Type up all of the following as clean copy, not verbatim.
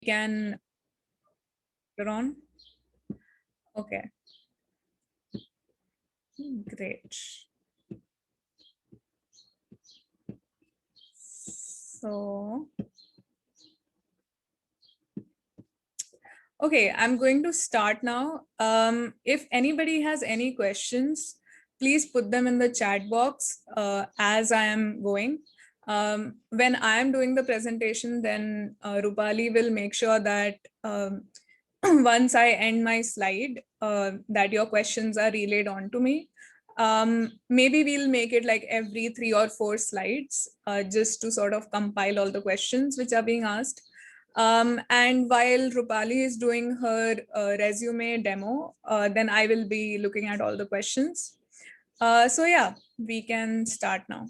can turn on. Okay, great. So, okay, I'm going to start now. If anybody has any questions, please put them in the chat box as I am going. When I am doing the presentation, then Rupali will make sure that once I end my slide, that your questions are relayed on to me. Maybe we'll make it like every 3 or 4 slides just to sort of compile all the questions which are being asked. And while Rupali is doing her resume demo, then I will be looking at all the questions. So yeah, we can start now.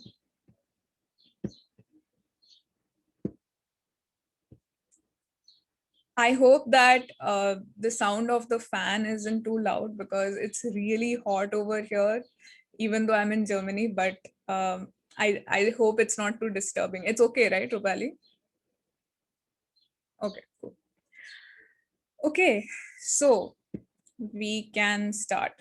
I hope that the sound of the fan isn't too loud because it's really hot over here, even though I'm in Germany, but I hope it's not too disturbing. It's okay, right, Rupali? Okay, cool. Okay, so we can start.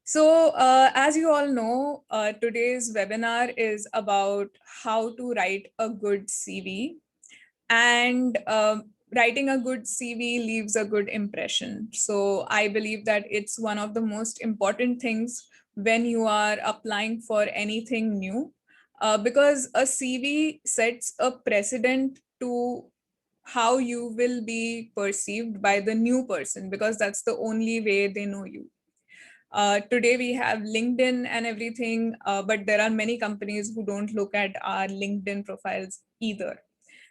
So as you all know, today's webinar is about how to write a good CV. And writing a good CV leaves a good impression. So I believe that it's one of the most important things when you are applying for anything new, because a CV sets a precedent to how you will be perceived by the new person, because that's the only way they know you. Today we have LinkedIn and everything, but there are many companies who don't look at our LinkedIn profiles either.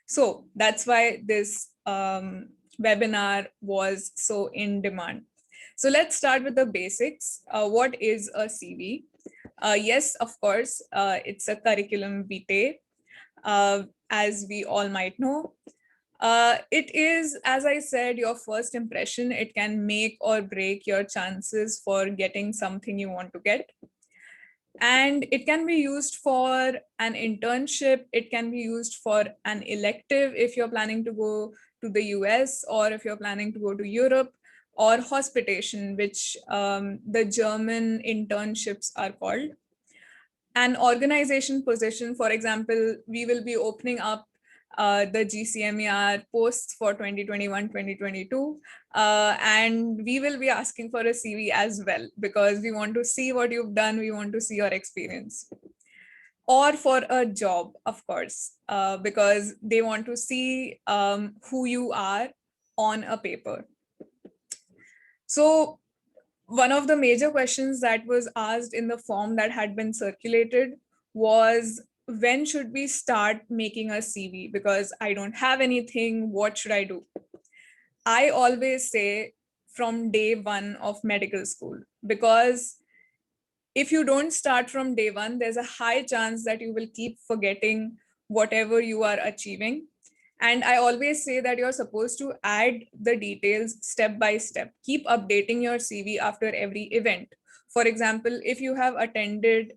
So that's why this webinar was so in demand. So let's start with the basics. What is a CV? Yes, of course, it's a curriculum vitae, as we all might know. It is, as I said, your first impression. It can make or break your chances for getting something you want to get. And it can be used for an internship. It can be used for an elective if you're planning to go to the US, or if you're planning to go to Europe, or hospitation, which the German internships are called. An organization position, for example, we will be opening up the GCMER posts for 2021-2022, and we will be asking for a CV as well, because we want to see what you've done, we want to see your experience. Or for a job, of course, because they want to see who you are on a paper. So one of the major questions that was asked in the form that had been circulated was, when should we start making a CV? Because I don't have anything, what should I do? I always say from day one of medical school, because if you don't start from day one, there's a high chance that you will keep forgetting whatever you are achieving. And I always say that you're supposed to add the details step by step. Keep updating your CV after every event. For example, if you have attended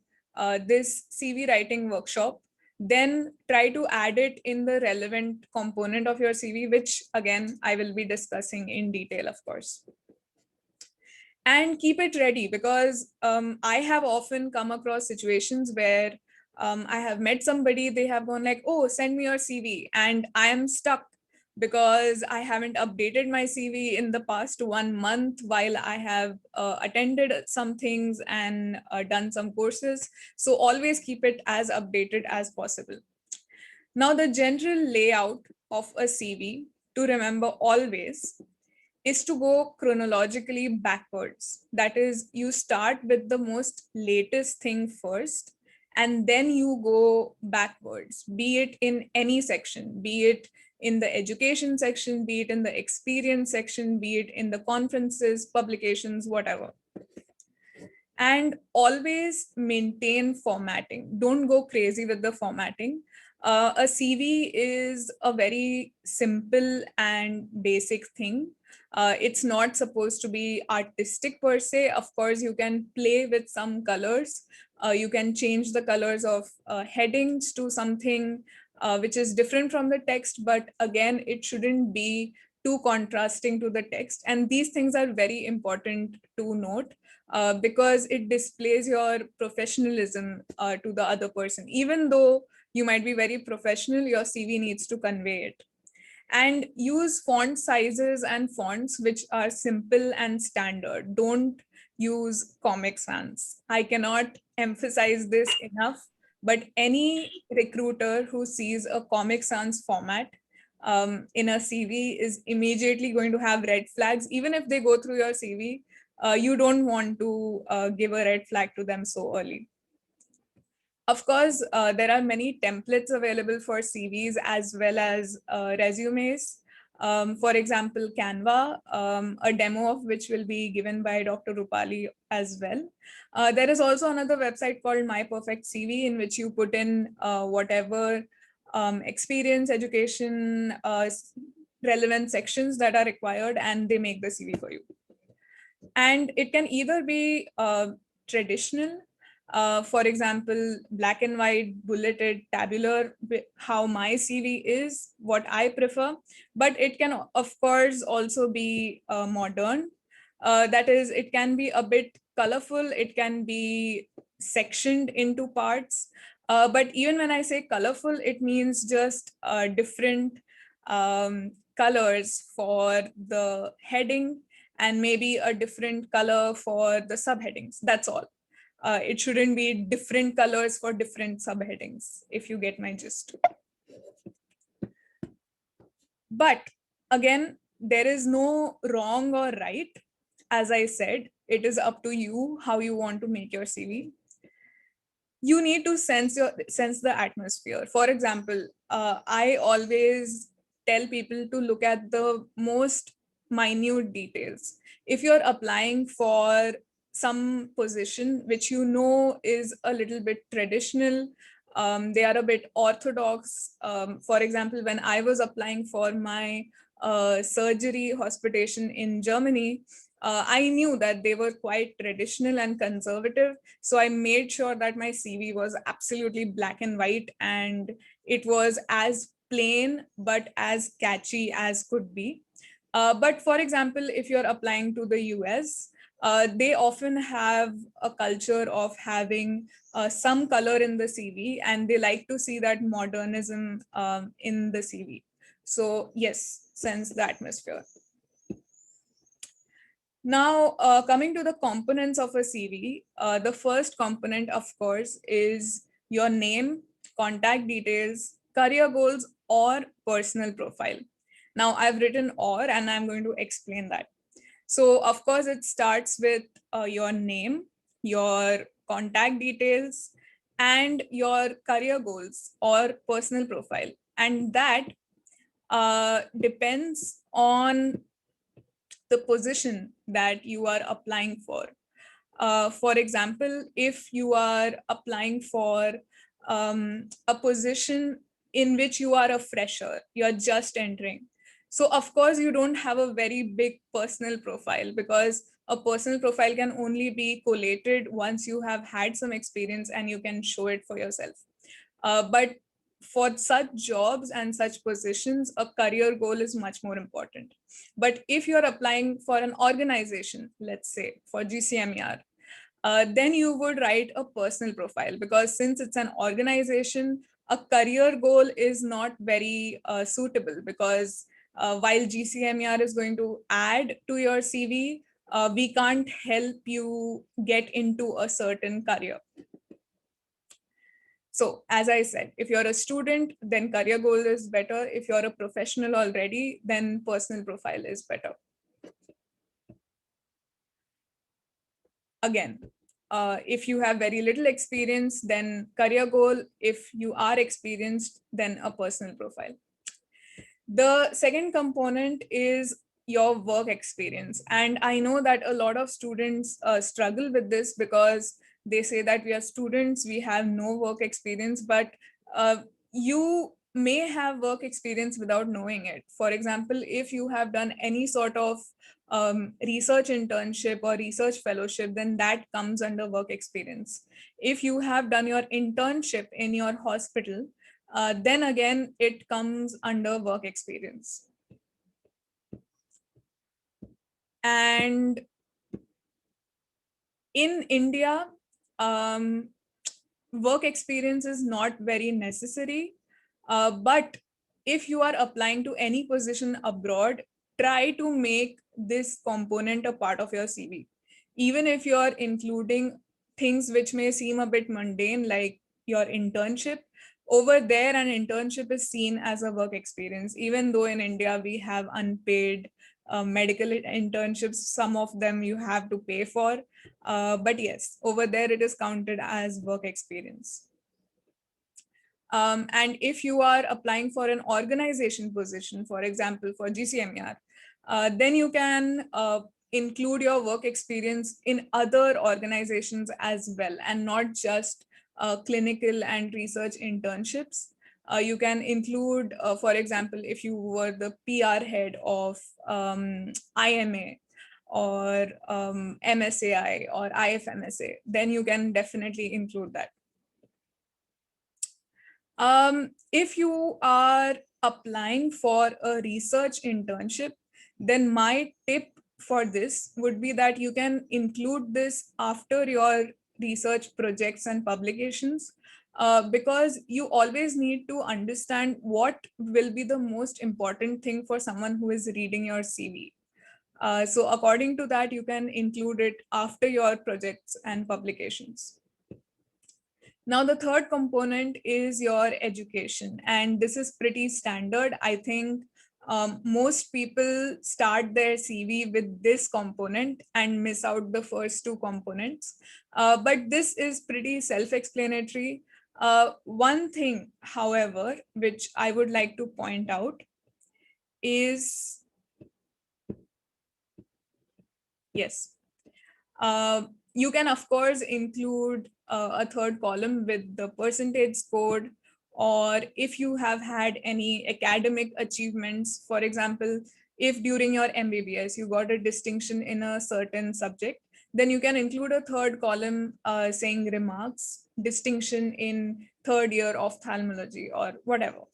this CV writing workshop, then try to add it in the relevant component of your CV, which again, I will be discussing in detail, of course. And keep it ready, because I have often come across situations where I have met somebody, they have gone like, oh, send me your CV, and I am stuck because I haven't updated my CV in the past 1 month while I have attended some things and done some courses. So always keep it as updated as possible. Now, the general layout of a CV to remember always is to go chronologically backwards. That is, you start with the most latest thing first, and then you go backwards, be it in any section, be it in the education section, be it in the experience section, be it in the conferences, publications, whatever. And always maintain formatting. Don't go crazy with the formatting. A CV is a very simple and basic thing. It's not supposed to be artistic per se. Of course, you can play with some colors. You can change the colors of headings to something which is different from the text, but again, it shouldn't be too contrasting to the text. And these things are very important to note because it displays your professionalism to the other person. Even though you might be very professional, your CV needs to convey it. And use font sizes and fonts which are simple and standard. Don't use Comic Sans. I cannot emphasize this enough, but any recruiter who sees a Comic Sans format in a CV is immediately going to have red flags. Even if they go through your CV, you don't want to give a red flag to them so early. Of course, there are many templates available for CVs as well as resumes. For example, Canva, a demo of which will be given by Dr. Rupali as well. There is also another website called My Perfect CV in which you put in whatever experience, education, relevant sections that are required, and they make the CV for you. And it can either be traditional, for example, black and white, bulleted, tabular, how my CV is, what I prefer. But it can, of course, also be modern. That is, it can be a bit colorful, it can be sectioned into parts. But even when I say colorful, it means just different colors for the heading and maybe a different color for the subheadings. That's all. It shouldn't be different colors for different subheadings, if you get my gist. But again, there is no wrong or right. As I said, it is up to you how you want to make your CV. You need to sense the atmosphere. For example, I always tell people to look at the most minute details. If you're applying for some position which you know is a little bit traditional, they are a bit orthodox. For example, when I was applying for my surgery hospitation in Germany, I knew that they were quite traditional and conservative. So I made sure that my CV was absolutely black and white, and it was as plain but as catchy as could be. But for example, if you're applying to the US, they often have a culture of having some color in the CV, and they like to see that modernism in the CV. So yes, sense the atmosphere. Now, coming to the components of a CV, the first component, of course, is your name, contact details, career goals, or personal profile. Now, I've written or, and I'm going to explain that. So, of course, it starts with your name, your contact details, and your career goals or personal profile. And that depends on the position that you are applying for. For example, if you are applying for a position in which you are a fresher, you're just entering. So of course, you don't have a very big personal profile, because a personal profile can only be collated once you have had some experience and you can show it for yourself. But for such jobs and such positions, a career goal is much more important. But if you're applying for an organization, let's say for GCMER, then you would write a personal profile, because since it's an organization, a career goal is not very suitable, because while GCMER is going to add to your CV, we can't help you get into a certain career. So as I said, if you're a student, then career goal is better. If you're a professional already, then personal profile is better. Again, if you have very little experience, then career goal. If you are experienced, then a personal profile. The second component is your work experience. And I know that a lot of students struggle with this, because they say that we are students, we have no work experience, but you may have work experience without knowing it. For example, if you have done any sort of research internship or research fellowship, then that comes under work experience. If you have done your internship in your hospital, then again, it comes under work experience. And in India, work experience is not very necessary. But if you are applying to any position abroad, try to make this component a part of your CV. Even if you're including things which may seem a bit mundane, like your internship, over there, an internship is seen as a work experience. Even though in India we have unpaid medical internships, some of them you have to pay for. But yes, over there it is counted as work experience. And if you are applying for an organization position, for example, for GCMER, then you can include your work experience in other organizations as well, and not just clinical and research internships. You can include, for example, if you were the PR head of IMA or MSAI or IFMSA, then you can definitely include that. If you are applying for a research internship, then my tip for this would be that you can include this after your research projects and publications, because you always need to understand what will be the most important thing for someone who is reading your CV. So according to that, you can include it after your projects and publications. Now, the third component is your education, and this is pretty standard. I think most people start their CV with this component and miss out the first two components. But this is pretty self-explanatory. One thing, however, which I would like to point out is, yes, you can, of course, include a third column with the percentage scored, or if you have had any academic achievements. For example, if during your MBBS you got a distinction in a certain subject, then you can include a third column saying remarks, distinction in third year of ophthalmology or whatever.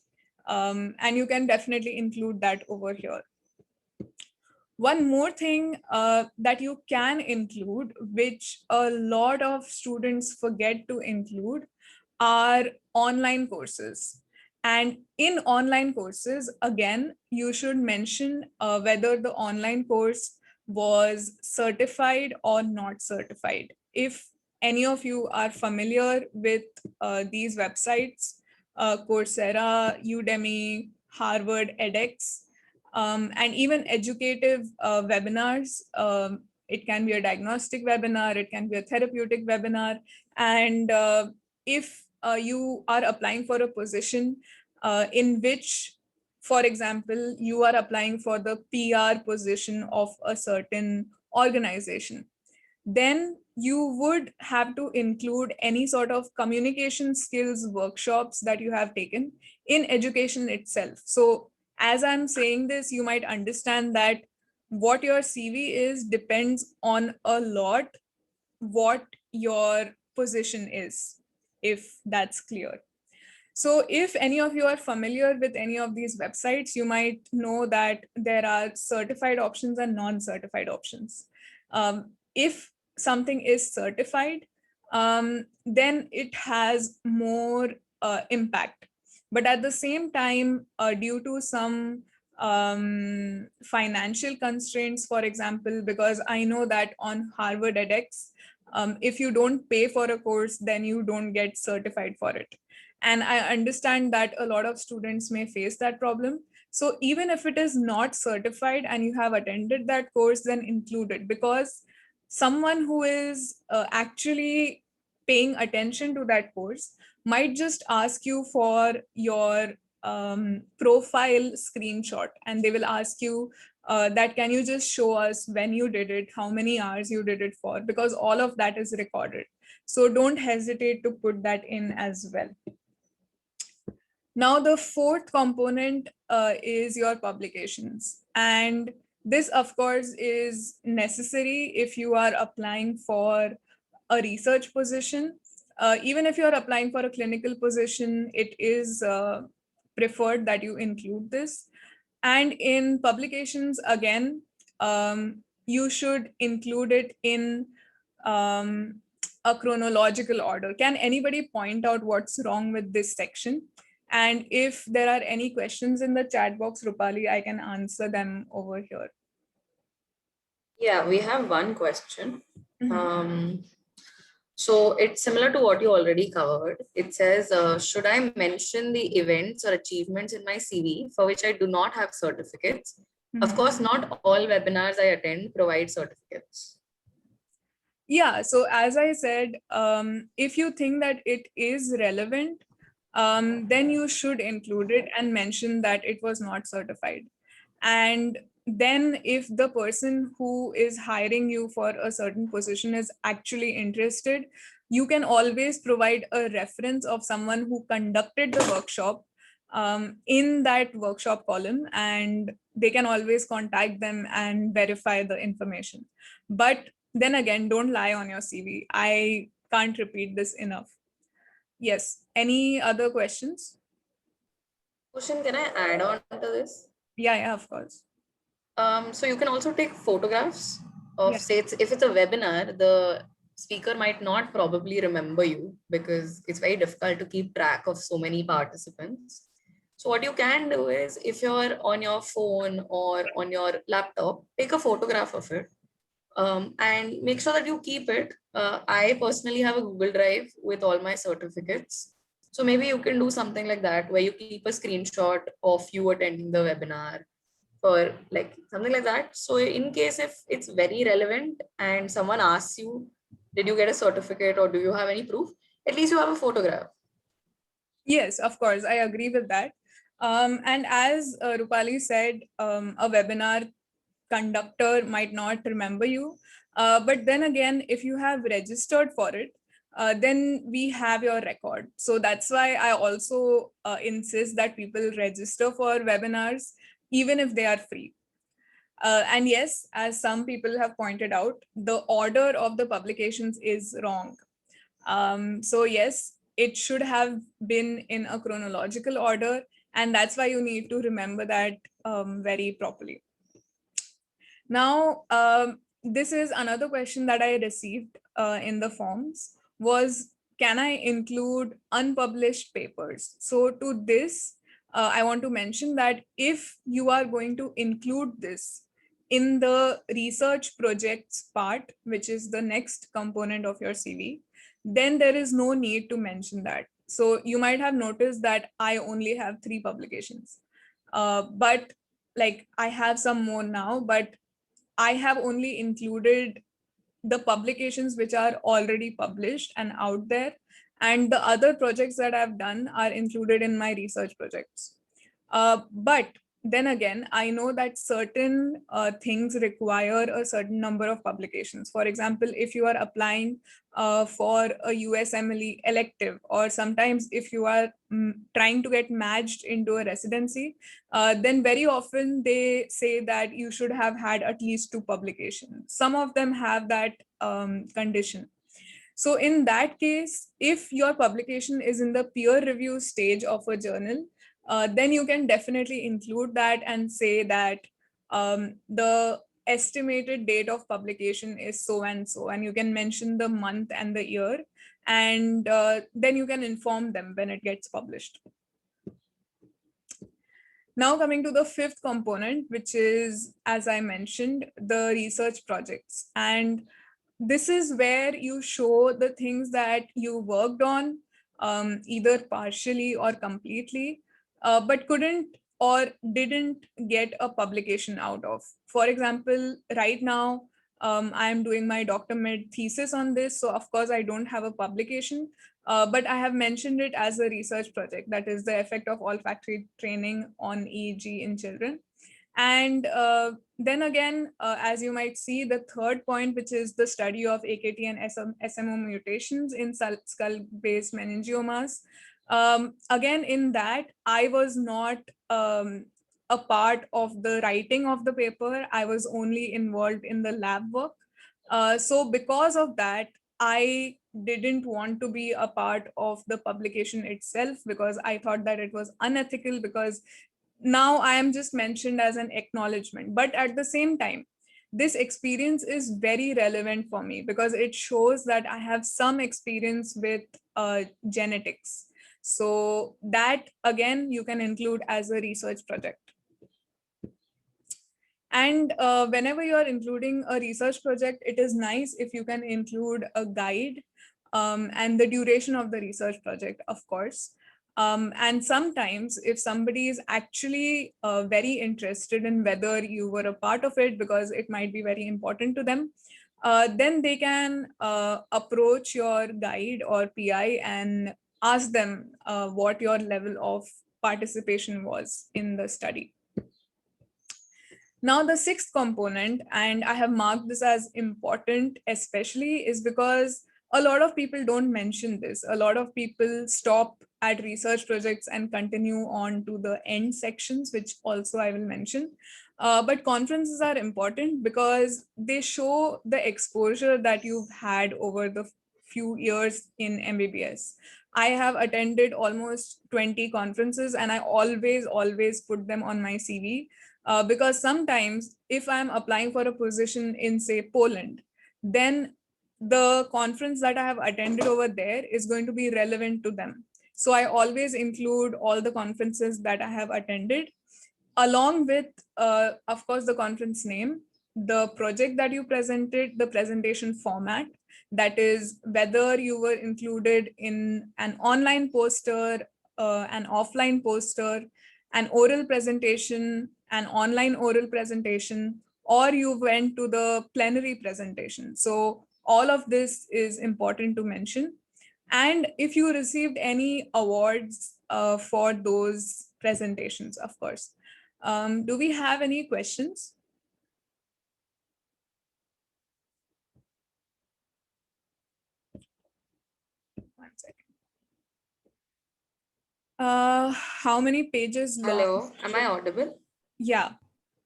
And you can definitely include that over here. One more thing that you can include, which a lot of students forget to include, are online courses. And in online courses, again, you should mention whether the online course was certified or not certified. If any of you are familiar with these websites, Coursera, Udemy, Harvard, edX, and even educative webinars. It can be a diagnostic webinar, it can be a therapeutic webinar. And if you are applying for a position in which, for example, you are applying for the PR position of a certain organization, then you would have to include any sort of communication skills workshops that you have taken in education itself. So as I'm saying this, you might understand that what your CV is depends on a lot what your position is, if that's clear. So if any of you are familiar with any of these websites, you might know that there are certified options and non-certified options. If something is certified, then it has more impact. But at the same time, due to some financial constraints, for example, because I know that on Harvard edX, if you don't pay for a course, then you don't get certified for it. And I understand that a lot of students may face that problem. So even if it is not certified and you have attended that course, then include it, because someone who is actually paying attention to that course might just ask you for your profile screenshot, and they will ask you that can you just show us when you did it, how many hours you did it for, because all of that is recorded. So don't hesitate to put that in as well. Now, the fourth component is your publications. And this, of course, is necessary if you are applying for a research position. Even if you're applying for a clinical position, it is preferred that you include this. And in publications, again, you should include it in a chronological order. Can anybody point out what's wrong with this section? And if there are any questions in the chat box, Rupali, I can answer them over here. Yeah, we have one question. Mhm. So it's similar to what you already covered. It says, should I mention the events or achievements in my CV for which I do not have certificates? Of course, not all webinars I attend provide certificates. Yeah, so as I said, if you think that it is relevant, then you should include it and mention that it was not certified. And then if the person who is hiring you for a certain position is actually interested, you can always provide a reference of someone who conducted the workshop in that workshop column, and they can always contact them and verify the information. But then again, don't lie on your CV. I can't repeat this enough. Yes. Any other questions? Oshin, can I add on to this? Yeah, of course. So you can also take photographs of, Yeah. say, if it's a webinar, the speaker might not probably remember you because it's very difficult to keep track of so many participants. So what you can do is, if you're on your phone or on your laptop, take a photograph of it, and make sure that you keep it. I personally have a Google Drive with all my certificates. So maybe you can do something like that where you keep a screenshot of you attending the webinar or like something like that. So in case if it's very relevant and someone asks you, did you get a certificate or do you have any proof? At least you have a photograph. Yes, of course. I agree with that. And as Rupali said, a webinar conductor might not remember you. But then again, if you have registered for it, then we have your record. So that's why I also insist that people register for webinars, even if they are free. And yes, as some people have pointed out, the order of the publications is wrong. So yes, it should have been in a chronological order, and that's why you need to remember that very properly. Now, this is another question that I received in the forms was, can I include unpublished papers? So to this, I want to mention that if you are going to include this in the research projects part, which is the next component of your CV, then there is no need to mention that. So you might have noticed that I only have 3 publications, but like I have some more now, but I have only included the publications which are already published and out there, and the other projects that I've done are included in my research projects. But then again, I know that certain things require a certain number of publications. For example, if you are applying for a USMLE elective, or sometimes if you are trying to get matched into a residency, then very often they say that you should have had at least 2 publications. Some of them have that condition. So in that case, if your publication is in the peer review stage of a journal, then you can definitely include that and say that the estimated date of publication is so and so, and you can mention the month and the year, and then you can inform them when it gets published. Now coming to the 5th component, which is, as I mentioned, the research projects. And this is where you show the things that you worked on, either partially or completely, but couldn't or didn't get a publication out of. For example, right now, I am doing my doctor-med thesis on this. So of course, I don't have a publication, but I have mentioned it as a research project, that is the effect of olfactory training on EEG in children. And then again, as you might see, the 3rd point, which is the study of AKT and SMO mutations in skull-based meningiomas. Again, in that, I was not a part of the writing of the paper. I was only involved in the lab work. So because of that, I didn't want to be a part of the publication itself because I thought that it was unethical, because now I am just mentioned as an acknowledgement. But at the same time, this experience is very relevant for me because it shows that I have some experience with genetics. So that again, you can include as a research project. And whenever you're including a research project, it is nice if you can include a guide and the duration of the research project, of course. And sometimes if somebody is actually very interested in whether you were a part of it, because it might be very important to them, then they can approach your guide or PI and ask them what your level of participation was in the study. Now, the sixth component, and I have marked this as important, especially, is because a lot of people don't mention this. A lot of people stop at research projects and continue on to the end sections, which also I will mention. But conferences are important because they show the exposure that you've had over the few years in MBBS. I have attended almost 20 conferences and I always put them on my CV. Because sometimes if I'm applying for a position in, say, Poland, then the conference that I have attended over there is going to be relevant to them. So I always include all the conferences that I have attended, along with, of course, the conference name, the project that you presented, the presentation format, that is whether you were included in an online poster, an offline poster, an oral presentation, an online oral presentation, or you went to the plenary presentation. So all of this is important to mention. And if you received any awards for those presentations, of course. Do we have any questions? One second. How many pages long? Hello, am I audible? Yeah,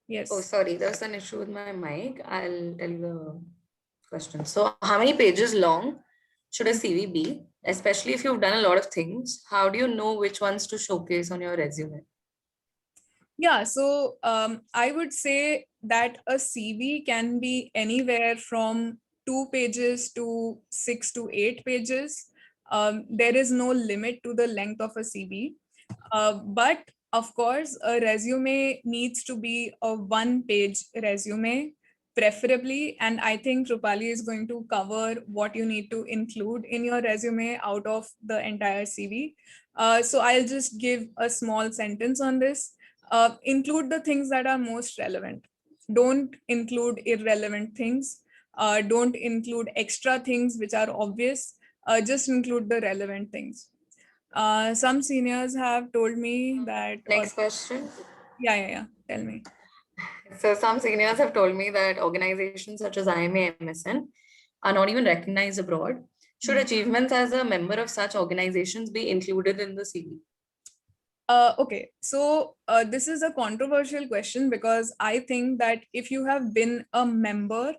yes. Oh, sorry, there's an issue with my mic. I'll tell you the question. So, how many pages long should a CV be? Especially if you've done a lot of things, how do you know which ones to showcase on your resume? Yeah, so I would say that a CV can be anywhere from 2 pages to 6 to 8 pages. There is no limit to the length of a CV. But of course, a resume needs to be a 1 page resume, preferably. And I think Rupali is going to cover what you need to include in your resume out of the entire CV. So I'll just give a small sentence on this. Include the things that are most relevant. Don't include irrelevant things. Don't include extra things which are obvious. Just include the relevant things. Some seniors have told me that, Next question. yeah, tell me. So, some seniors have told me that organizations such as IMA, MSN are not even recognized abroad. Should achievements as a member of such organizations be included in the CV? Okay, so this is a controversial question because I think that if you have been a member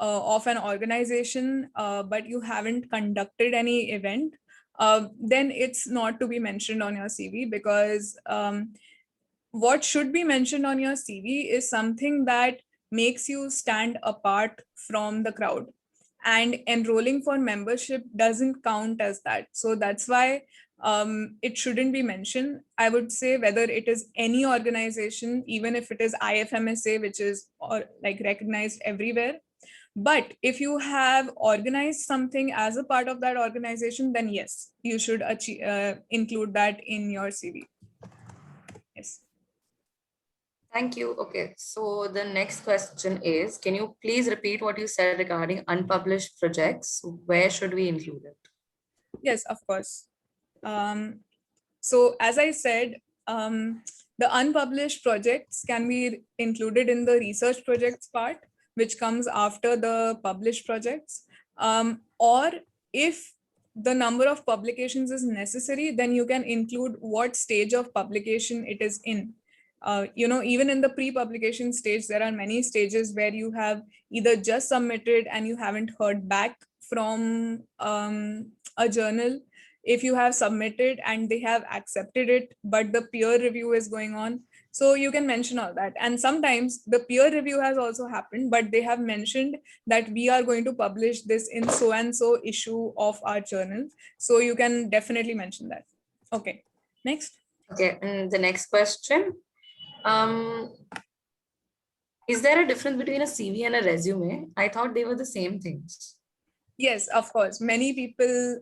of an organization, but you haven't conducted any event, then it's not to be mentioned on your CV, because what should be mentioned on your CV is something that makes you stand apart from the crowd. And enrolling for membership doesn't count as that. So that's why it shouldn't be mentioned. I would say whether it is any organization, even if it is IFMSA, which is like recognized everywhere. But if you have organized something as a part of that organization, then yes, you should include that in your CV. Yes. Thank you. Okay, so the next question is, can you please repeat what you said regarding unpublished projects? Where should we include it? Yes, of course. So as I said, the unpublished projects can be included in the research projects part, which comes after the published projects. Or if the number of publications is necessary, then you can include what stage of publication it is in. Even in the pre-publication stage, there are many stages where you have either just submitted and you haven't heard back from a journal, if you have submitted and they have accepted it, but the peer review is going on. So you can mention all that. And sometimes the peer review has also happened, but they have mentioned that we are going to publish this in so and so issue of our journal. So you can definitely mention that. Okay, next. Okay, and the next question. Um, is there a difference between a CV and a resume? I thought they were the same things. Yes, of course. Many people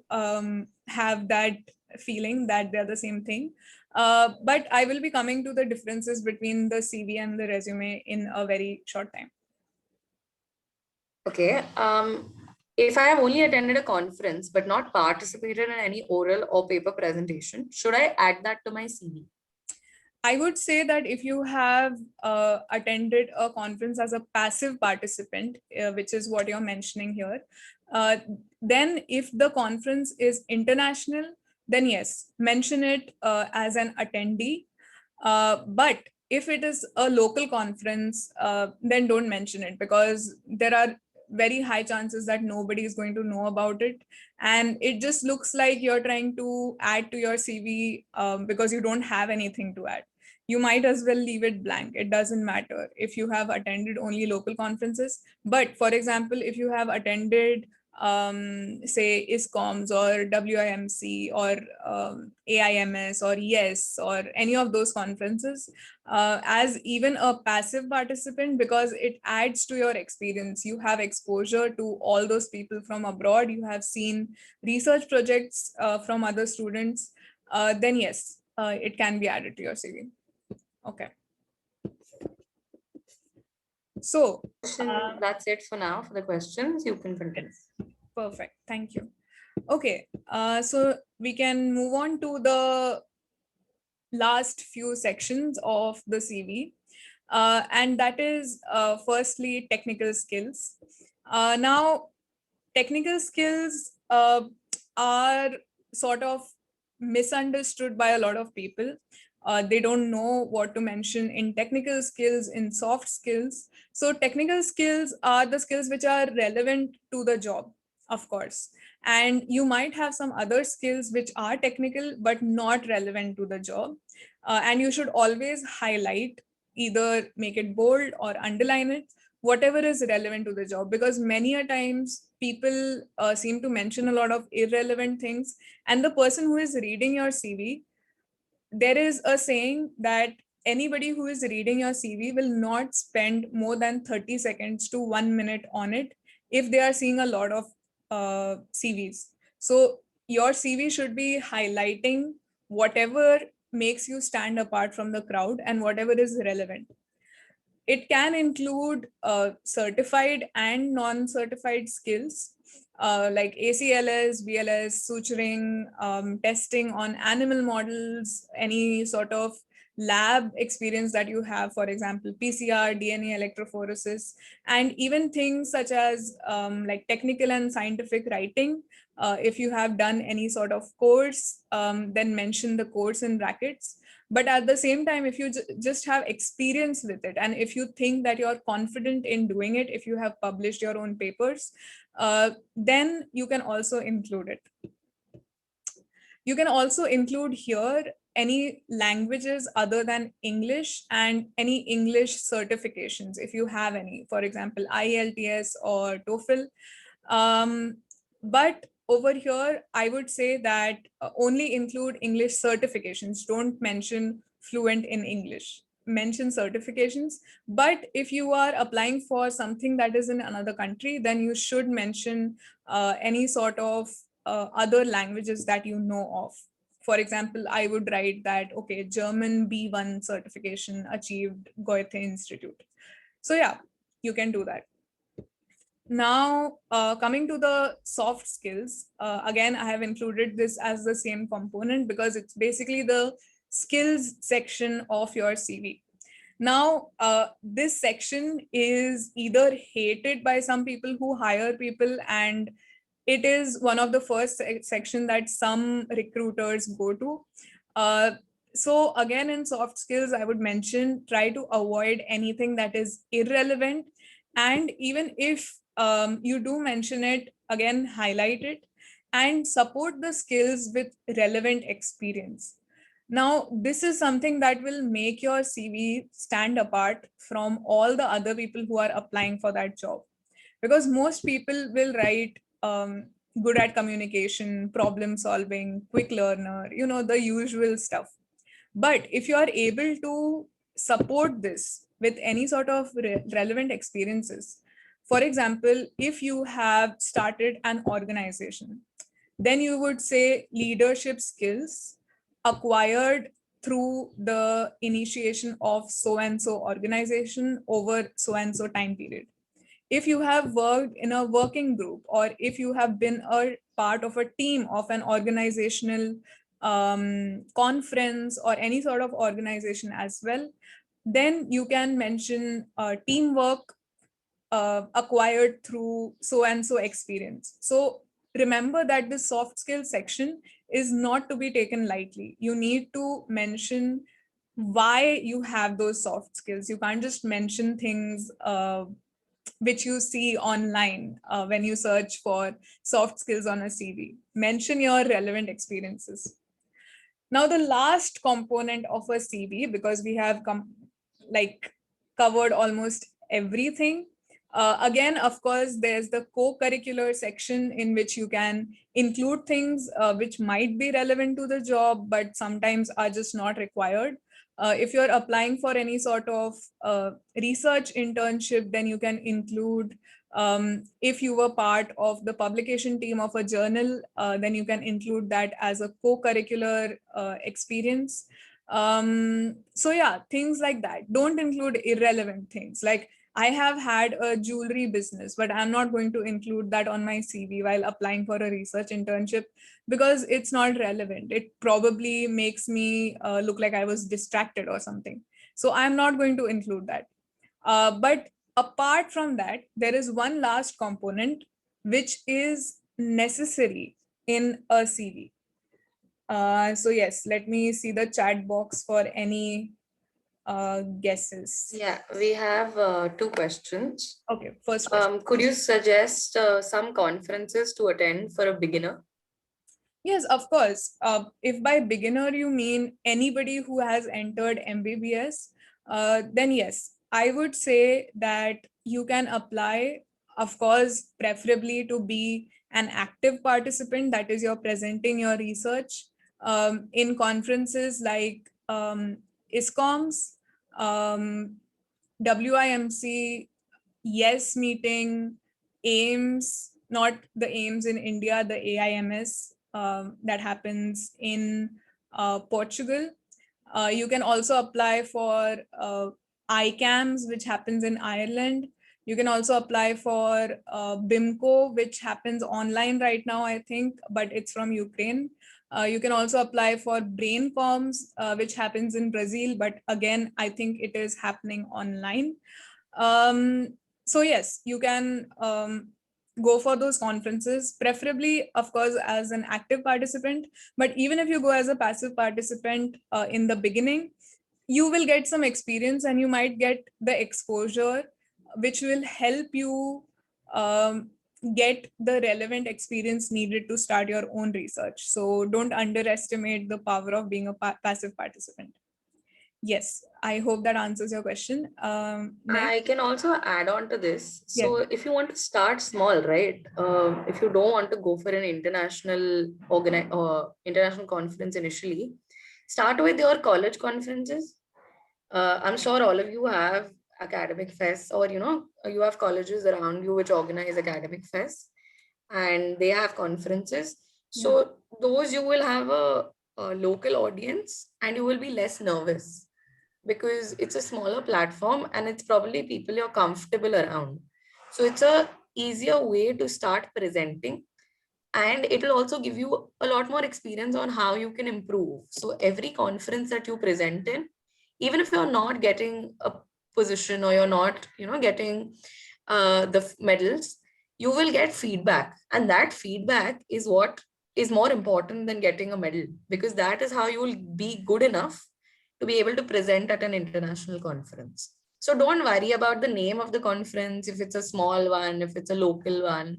have that feeling that they're the same thing. But I will be coming to the differences between the CV and the resume in a very short time. Okay. If I have only attended a conference but not participated in any oral or paper presentation, should I add that to my CV? I would say that if you have attended a conference as a passive participant, which is what you're mentioning here, uh, then if the conference is international, then yes, mention it as an attendee. But if it is a local conference, then don't mention it, because there are very high chances that nobody is going to know about it. And it just looks like you're trying to add to your CV because you don't have anything to add. You might as well leave it blank. It doesn't matter if you have attended only local conferences. But for example, if you have attended say ISCOMs or WIMC or AIMS or YES or any of those conferences, as even a passive participant, because it adds to your experience. You have exposure to all those people from abroad. You have seen research projects from other students. Then yes, it can be added to your CV. Okay. So That's it for now for the questions. You can continue. perfect. Thank you. Okay. So we can move on to the last few sections of the CV. And that is firstly technical skills. Now, technical skills are sort of misunderstood by a lot of people. They don't know what to mention in technical skills, in soft skills. So technical skills are the skills which are relevant to the job, of course. And you might have some other skills which are technical but not relevant to the job. And you should always highlight, either make it bold or underline it, whatever is relevant to the job, because many a times people seem to mention a lot of irrelevant things, and the person who is reading your CV, there is a saying that anybody who is reading your CV will not spend more than 30 seconds to 1 minute on it if they are seeing a lot of CVs. So your CV should be highlighting whatever makes you stand apart from the crowd and whatever is relevant. It can include certified and non-certified skills like ACLS, BLS, suturing, testing on animal models, any sort of lab experience that you have, for example, PCR, DNA electrophoresis, and even things such as like technical and scientific writing. If you have done any sort of course, then mention the course in brackets. But at the same time, if you just have experience with it, and if you think that you're confident in doing it, if you have published your own papers, then you can also include it. You can also include here any languages other than English and any English certifications, if you have any, for example, IELTS or TOEFL. But over here, I would say that only include English certifications. Don't mention fluent in English. Mention certifications. But if you are applying for something that is in another country, then you should mention any sort of other languages that you know of. For example, I would write that, okay, German B1 certification achieved Goethe Institute. So yeah, you can do that. Now, coming to the soft skills, again, I have included this as the same component because it's basically the skills section of your CV. Now, this section is either hated by some people who hire people, and it is one of the first section that some recruiters go to. So again, in soft skills, I would mention, try to avoid anything that is irrelevant. And even if you do mention it, again, highlight it, and support the skills with relevant experience. Now, this is something that will make your CV stand apart from all the other people who are applying for that job. Because most people will write good at communication, problem solving, quick learner, the usual stuff. But if you are able to support this with any sort of relevant experiences, for example, if you have started an organization, then you would say leadership skills acquired through the initiation of so and so organization over so and so time period. If you have worked in a working group, or if you have been a part of a team of an organizational conference or any sort of organization as well, then you can mention teamwork acquired through so and so experience. So remember that the soft skill section is not to be taken lightly. You need to mention why you have those soft skills. You can't just mention things which you see online when you search for soft skills on a CV. Mention your relevant experiences. Now, the last component of a CV, because we have covered almost everything. Again, of course, there's the co-curricular section in which you can include things which might be relevant to the job, but sometimes are just not required. If you're applying for any sort of research internship, then you can include, if you were part of the publication team of a journal, then you can include that as a co-curricular experience. So yeah, things like that. Don't include irrelevant things. Like, I have had a jewelry business, but I'm not going to include that on my CV while applying for a research internship, because it's not relevant. It probably makes me look like I was distracted or something. So I'm not going to include that. But apart from that, there is one last component which is necessary in a CV. So yes, let me see the chat box for any guesses. Yeah, we have two questions. Okay, first question. Could you suggest some conferences to attend for a beginner? Yes, of course. If by beginner you mean anybody who has entered MBBS, then yes, I would say that you can apply, of course, preferably to be an active participant, that is, you're presenting your research in conferences like ISCOMs, um, WIMC, Yes Meeting, AIMS, not the AIMS in India, the AIMS that happens in Portugal. You can also apply for ICAMS, which happens in Ireland. You can also apply for BIMCO, which happens online right now, I think, but it's from Ukraine. You can also apply for BrainComs, which happens in Brazil, but again, I think it is happening online. So yes, you can go for those conferences, preferably, of course, as an active participant. But even if you go as a passive participant in the beginning, you will get some experience and you might get the exposure which will help you get the relevant experience needed to start your own research. So don't underestimate the power of being a passive participant. Yes, I hope that answers your question. Next. I can also add on to this. Yes. So, if you want to start small, right? If you don't want to go for an international conference initially, start with your college conferences. I'm sure all of you have academic fests, or you have colleges around you which organize academic fests, and they have conferences. Yeah. So those you will have a local audience, and you will be less nervous because it's a smaller platform and it's probably people you're comfortable around. So it's a easier way to start presenting, and it will also give you a lot more experience on how you can improve. So every conference that you present in, even if you're not getting a position, or you're not getting the medals, you will get feedback, and that feedback is what is more important than getting a medal, because that is how you will be good enough to be able to present at an international conference. So don't worry about the name of the conference, if it's a small one, if it's a local one,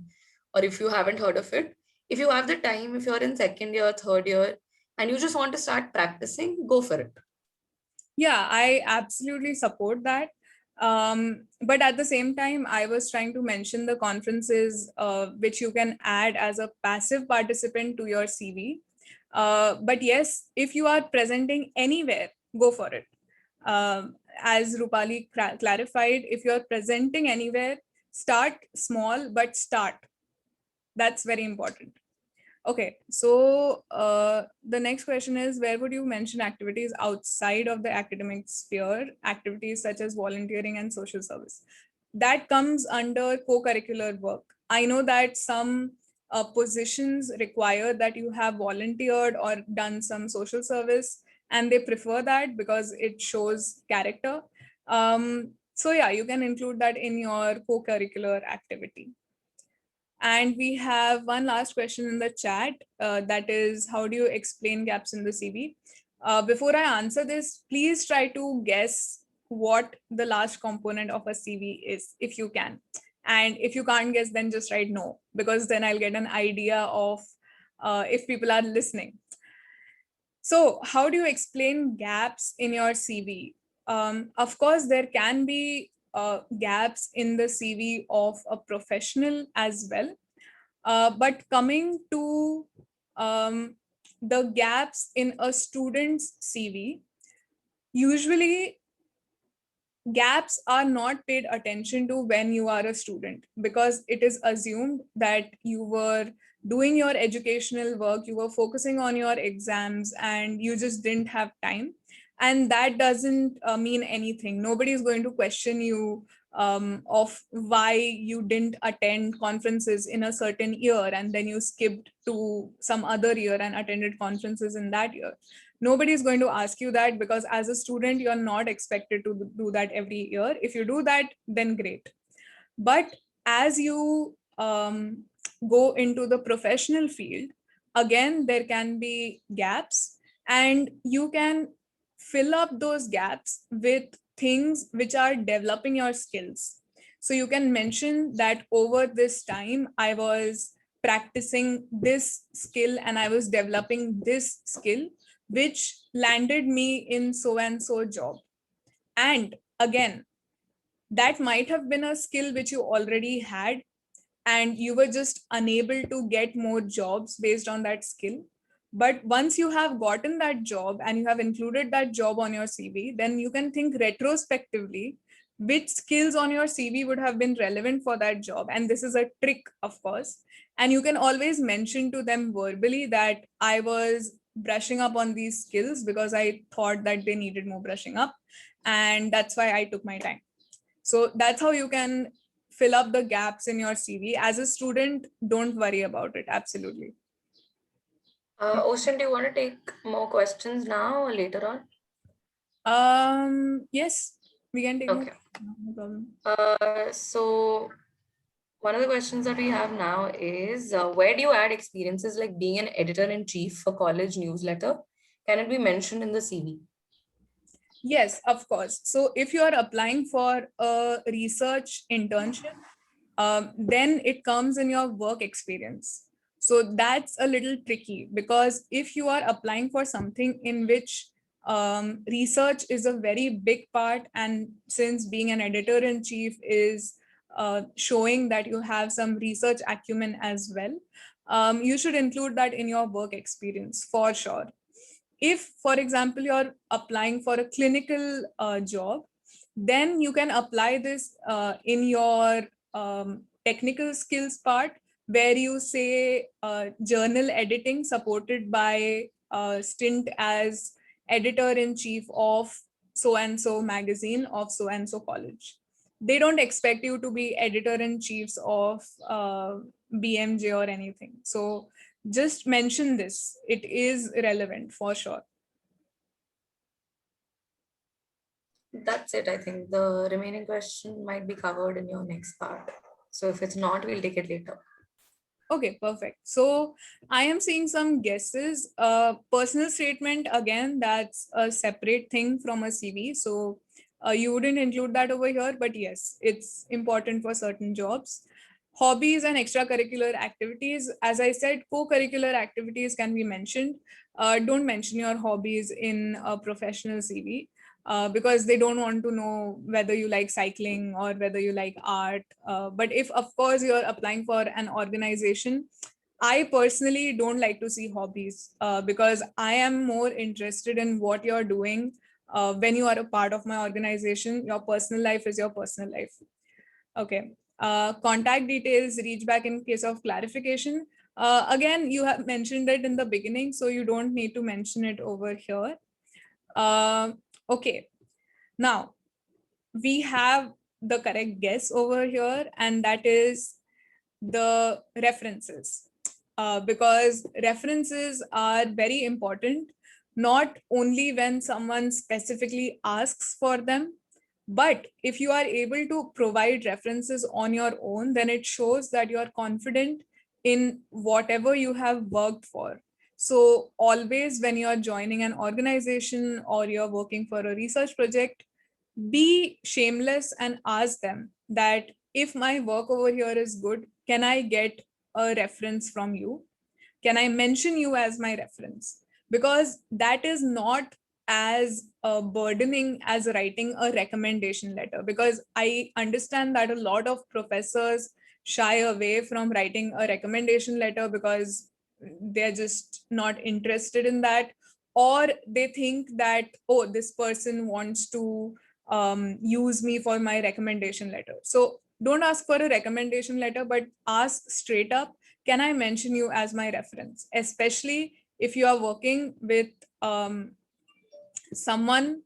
or if you haven't heard of it. If you have the time, if you're in second year, third year, and you just want to start practicing, go for it. Yeah, I absolutely support that. But at the same time, I was trying to mention the conferences which you can add as a passive participant to your CV. But yes, if you are presenting anywhere, go for it. As Rupali clarified, if you're presenting anywhere, start small, but start. That's very important. Okay, so the next question is, where would you mention activities outside of the academic sphere, activities such as volunteering and social service? That comes under co-curricular work. I know that some positions require that you have volunteered or done some social service, and they prefer that because it shows character. So yeah, you can include that in your co-curricular activity. And we have one last question in the chat, that is, how do you explain gaps in the CV? Before I answer this, please try to guess what the last component of a CV is, if you can. And if you can't guess, then just write no, because then I'll get an idea of if people are listening. So how do you explain gaps in your CV? Of course, there can be gaps in the CV of a professional as well. But coming to the gaps in a student's CV, usually gaps are not paid attention to when you are a student, because it is assumed that you were doing your educational work, you were focusing on your exams, and you just didn't have time. And that doesn't mean anything. Nobody is going to question you of why you didn't attend conferences in a certain year and then you skipped to some other year and attended conferences in that year. Nobody is going to ask you that, because as a student you're not expected to do that every year. If you do that, then great. But as you go into the professional field, again there can be gaps, and you can fill up those gaps with things which are developing your skills. So you can mention that over this time I was practicing this skill and I was developing this skill, which landed me in so and so job. And again, that might have been a skill which you already had, and you were just unable to get more jobs based on that skill. But once you have gotten that job and you have included that job on your CV, then you can think retrospectively which skills on your CV would have been relevant for that job. And this is a trick, of course. And you can always mention to them verbally that I was brushing up on these skills because I thought that they needed more brushing up. And that's why I took my time. So that's how you can fill up the gaps in your CV. As a student, don't worry about it. Absolutely. Ocean, do you want to take more questions now or later on? Yes, we can take more. Okay. No problem. So one of the questions that we have now is, where do you add experiences like being an editor-in-chief for college newsletter? Can it be mentioned in the CV? Yes, of course. So if you are applying for a research internship, then it comes in your work experience. So that's a little tricky, because if you are applying for something in which research is a very big part, and since being an editor in chief is showing that you have some research acumen as well, you should include that in your work experience for sure. If, for example, you're applying for a clinical job, then you can apply this in your technical skills part, where you say journal editing supported by a stint as editor in chief of so and so magazine of so and so college. They don't expect you to be editor in chiefs of BMJ or anything. So just mention this. It is relevant for sure. That's it. I think the remaining question might be covered in your next part. So if it's not, we'll take it later. Okay, perfect. So I am seeing some guesses. Personal statement, again, that's a separate thing from a CV. So You wouldn't include that over here, but yes, it's important for certain jobs. Hobbies and extracurricular activities. As I said, co-curricular activities can be mentioned. Don't mention your hobbies in a professional CV, because they don't want to know whether you like cycling or whether you like art. But if, of course, you're applying for an organization, I personally don't like to see hobbies, because I am more interested in what you're doing when you are a part of my organization. Your personal life is your personal life. Okay. Contact details, reach back in case of clarification. Again, you have mentioned it in the beginning, so you don't need to mention it over here. Uh, okay. Now, we have the correct guess over here, and that is the references. Because references are very important, not only when someone specifically asks for them, but if you are able to provide references on your own, then it shows that you are confident in whatever you have worked for. So always when you're joining an organization or you're working for a research project, be shameless and ask them that if my work over here is good, can I get a reference from you? Can I mention you as my reference? Because that is not as burdening as writing a recommendation letter. Because I understand that a lot of professors shy away from writing a recommendation letter because they're just not interested in that, or they think that, oh, this person wants to use me for my recommendation letter. So don't ask for a recommendation letter, but ask straight up, can I mention you as my reference? Especially if you are working with someone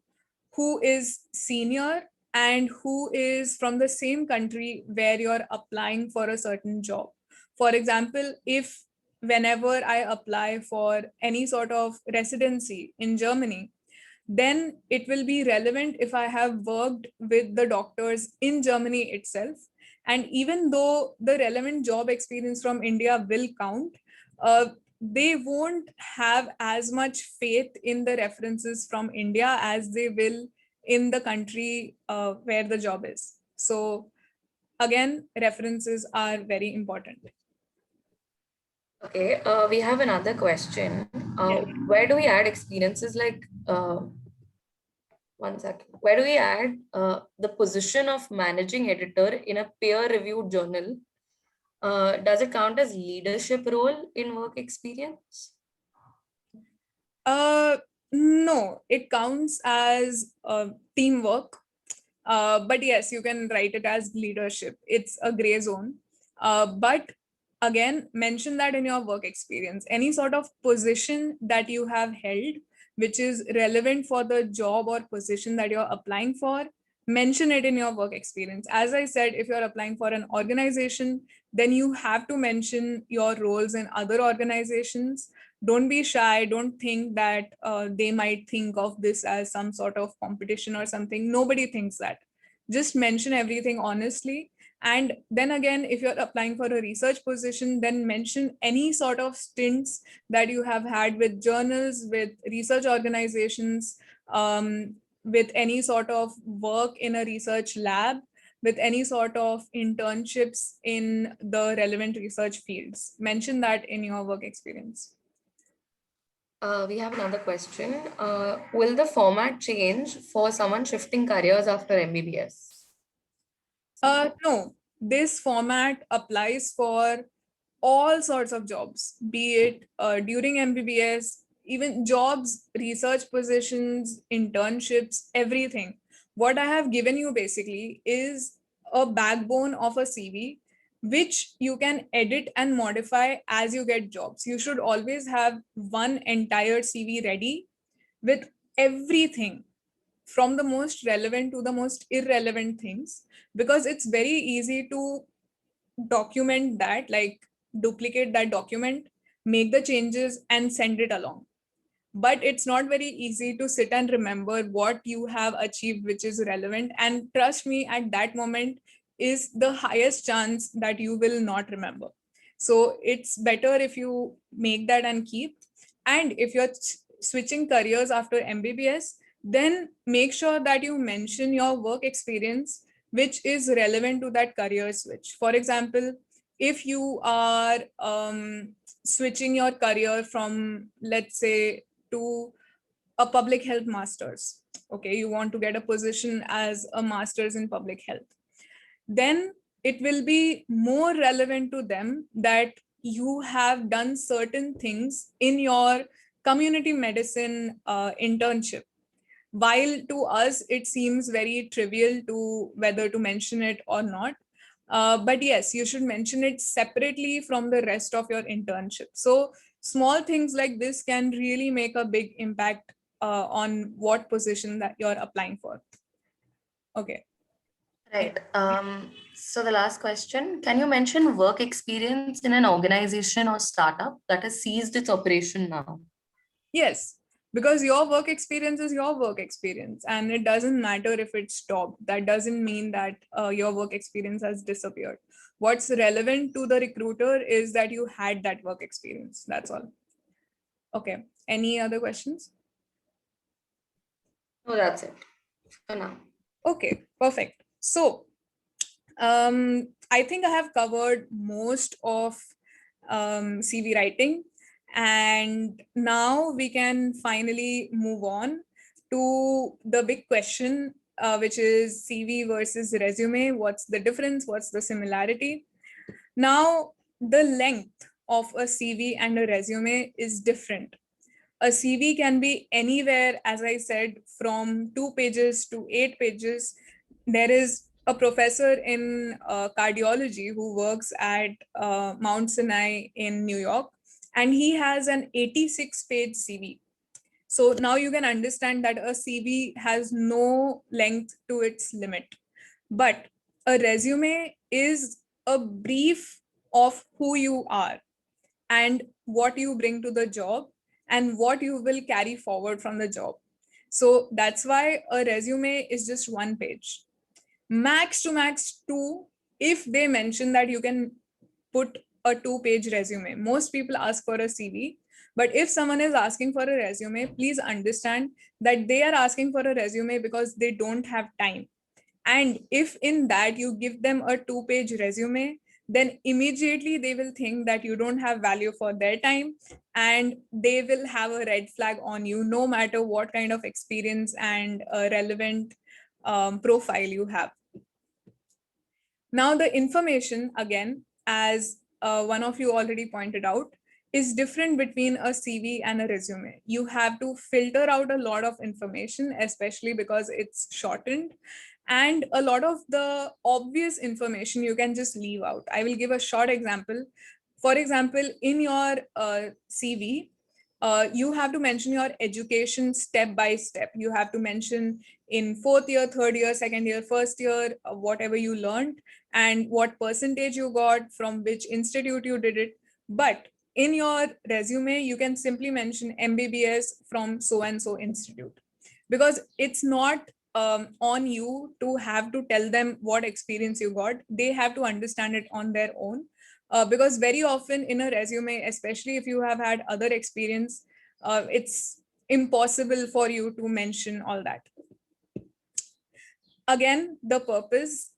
who is senior and who is from the same country where you're applying for a certain job. For example, if whenever I apply for any sort of residency in Germany, then it will be relevant if I have worked with the doctors in Germany itself. And even though the relevant job experience from India will count, they won't have as much faith in the references from India as they will in the country where the job is. So again, references are very important. Okay, we have another question. Yeah. Where do we add experiences like, one second, where do we add the position of managing editor in a peer-reviewed journal? Does it count as leadership role in work experience? Uh, no, it counts as teamwork. But yes, you can write it as leadership. It's a gray zone. But again, mention that in your work experience. Any sort of position that you have held, which is relevant for the job or position that you're applying for, mention it in your work experience. As I said, if you're applying for an organization, then you have to mention your roles in other organizations. Don't be shy. Don't think that they might think of this as some sort of competition or something. Nobody thinks that. Just mention everything honestly. And then again, if you're applying for a research position, then mention any sort of stints that you have had with journals, with research organizations, with any sort of work in a research lab, with any sort of internships in the relevant research fields. Mention that in your work experience. We have another question. Will the format change for someone shifting careers after MBBS? No, this format applies for all sorts of jobs, be it during MBBS, even jobs, research positions, internships, everything. What I have given you basically is a backbone of a CV, which you can edit and modify as you get jobs. You should always have one entire CV ready with everything from the most relevant to the most irrelevant things, because it's very easy to document that, like duplicate that document, make the changes and send it along. But it's not very easy to sit and remember what you have achieved which is relevant, and trust me, at that moment is the highest chance that you will not remember. So it's better if you make that and keep. And if you're switching careers after MBBS, then make sure that you mention your work experience which is relevant to that career switch. For example, if you are switching your career from, let's say, to a public health master's, okay, you want to get a position as a master's in public health, then it will be more relevant to them that you have done certain things in your community medicine internship, while to us it seems very trivial to whether to mention it or not. But yes, you should mention it separately from the rest of your internship. So small things like this can really make a big impact on what position that you're applying for. Okay. Right. So the last question, can you mention work experience in an organization or startup that has ceased its operation now? Yes, because your work experience is your work experience and it doesn't matter if it's stopped. That doesn't mean that your work experience has disappeared. What's relevant to the recruiter is that you had that work experience. That's all. Okay. Any other questions? No, that's it for now. Okay, perfect. So I think I have covered most of CV writing. And now we can finally move on to the big question, which is CV versus resume. What's the difference? What's the similarity? Now, the length of a CV and a resume is different. A CV can be anywhere, as I said, from 2 pages to 8 pages. There is a professor in cardiology who works at Mount Sinai in New York, and he has an 86-page CV. So now you can understand that a CV has no length to its limit. But a resume is a brief of who you are and what you bring to the job and what you will carry forward from the job. So that's why a resume is just 1 page. Max to max two, if they mention that you can put a 2 page resume. Most people ask for a CV, but if someone is asking for a resume, please understand that they are asking for a resume because they don't have time. And if in that you give them a 2 page resume, then immediately they will think that you don't have value for their time and they will have a red flag on you no matter what kind of experience and relevant profile you have. Now, the information, again, as one of you already pointed out, is different between a CV and a resume. You have to filter out a lot of information, especially because it's shortened. And a lot of the obvious information you can just leave out. I will give a short example. For example, in your CV, you have to mention your education step by step. You have to mention in fourth year, third year, second year, first year, whatever you learned and what percentage you got, from which institute you did it. But in your resume, you can simply mention MBBS from so and so institute, because it's not on you to have to tell them what experience you got. They have to understand it on their own. Because very often in a resume, especially if you have had other experience, it's impossible for you to mention all that. Again, the purpose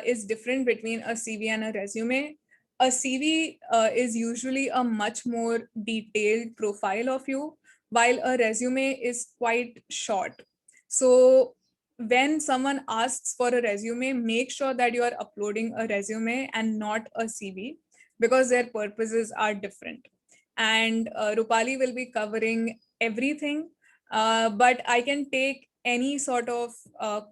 is different between a CV and a resume. A CV is usually a much more detailed profile of you, while a resume is quite short. So when someone asks for a resume, make sure that you are uploading a resume and not a CV, because their purposes are different. And Rupali will be covering everything, but I can take any sort of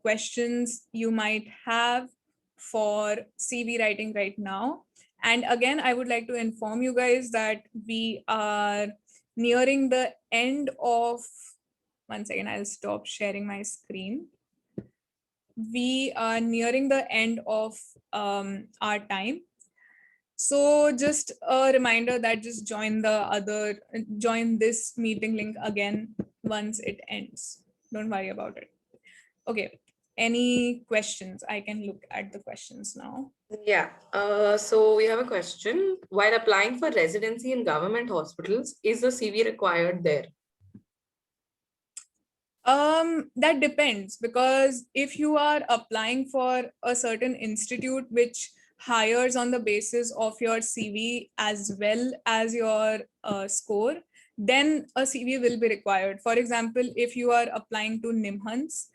questions you might have for CV writing right now. And again, I would like to inform you guys that we are nearing the end of, 1 second, I'll stop sharing my screen. We are nearing the end of our time. So just a reminder that just join this meeting link again once it ends. Don't worry about it. Okay. Any questions? I can look at the questions now. Yeah. So we have a question. While applying for residency in government hospitals, is the CV required there? That depends, because if you are applying for a certain institute which hires on the basis of your CV as well as your score, then a CV will be required. For example, if you are applying to Nimhans,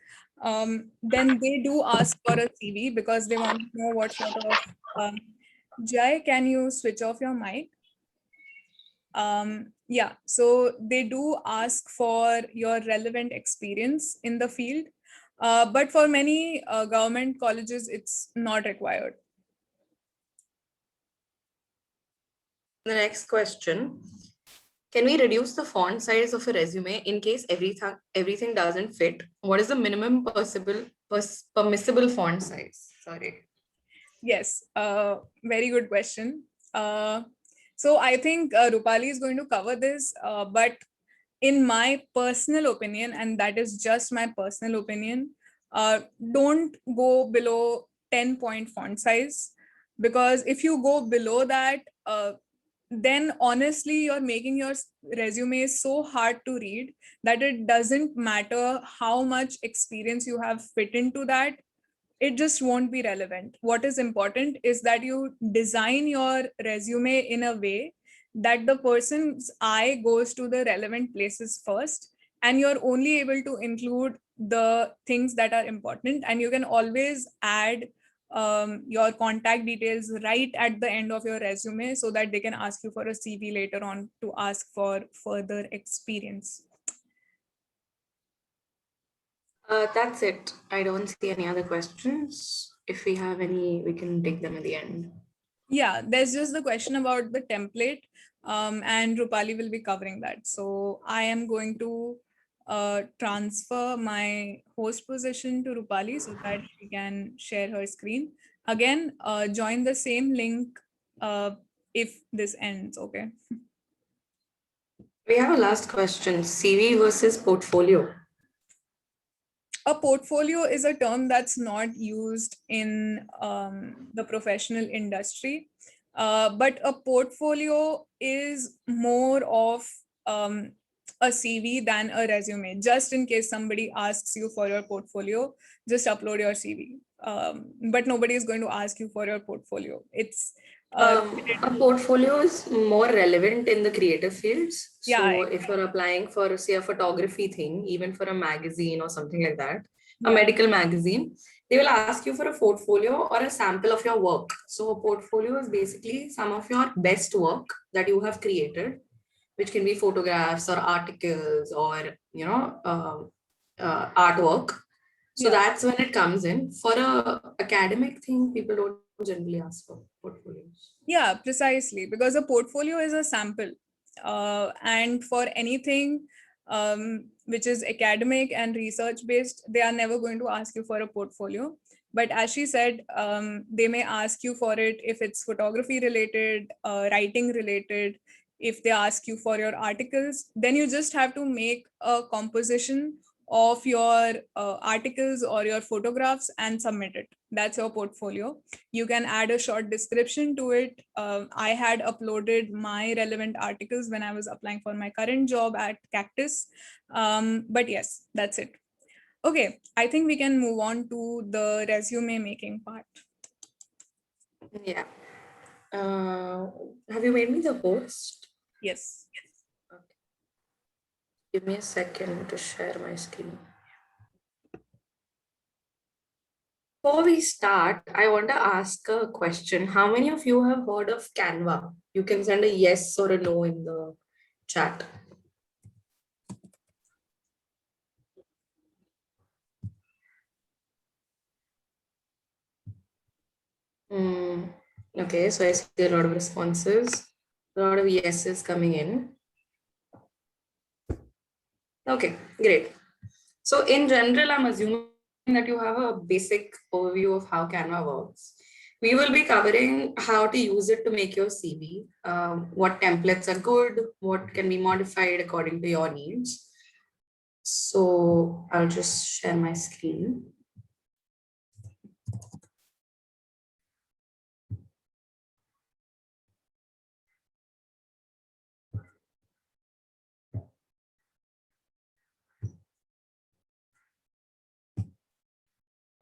then they do ask for a CV because they want to know what sort of. Jai, can you switch off your mic? Yeah, so they do ask for your relevant experience in the field, but for many government colleges it's not required. The next question, can we reduce the font size of a resume in case everything doesn't fit? What is the minimum permissible font size? Sorry. Yes, very good question. So I think Rupali is going to cover this, but in my personal opinion, and that is just my personal opinion, don't go below 10-point font size, because if you go below that, then honestly you're making your resume so hard to read that it doesn't matter how much experience you have fit into that, it just won't be relevant. What is important is that you design your resume in a way that the person's eye goes to the relevant places first, and you're only able to include the things that are important, and you can always add your contact details right at the end of your resume so that they can ask you for a CV later on to ask for further experience. That's it. I don't see any other questions. If we have any, we can take them at the end. Yeah, there's just the question about the template, and Rupali will be covering that. So I am going to transfer my host position to Rupali so that she can share her screen. Again, join the same link if this ends, okay? We have a last question, CV versus portfolio. A portfolio is a term that's not used in the professional industry, but a portfolio is more of a CV than a resume. Just in case somebody asks you for your portfolio, just upload your CV. But nobody is going to ask you for your portfolio. It's A portfolio is more relevant in the creative fields. yeah, So if you're applying for, say, a photography thing, even for a magazine or something like that, a yeah, medical magazine, they will ask you for a portfolio or a sample of your work. So a portfolio is basically some of your best work that you have created, which can be photographs or articles or, artwork. So yeah. that's when it comes in. For a academic thing, people don't generally ask for portfolios. Yeah, precisely, because a portfolio is a sample. And for anything which is academic and research based, they are never going to ask you for a portfolio. But as she said, they may ask you for it if it's photography related, writing related. If they ask you for your articles, then you just have to make a composition of your articles or your photographs and submit it. That's your portfolio. You can add a short description to it. I had uploaded my relevant articles when I was applying for my current job at Cactus. But yes, that's it. Okay, I think we can move on to the resume making part. Yeah. Have you made me the host? Yes. Okay. Give me a second to share my screen. Before we start, I want to ask a question. How many of you have heard of Canva? You can send a yes or a no in the chat. Okay, so I see a lot of responses, a lot of yeses coming in. Okay, great. So in general, I'm assuming that you have a basic overview of how Canva works. We will be covering how to use it to make your CV, what templates are good, what can be modified according to your needs. So I'll just share my screen.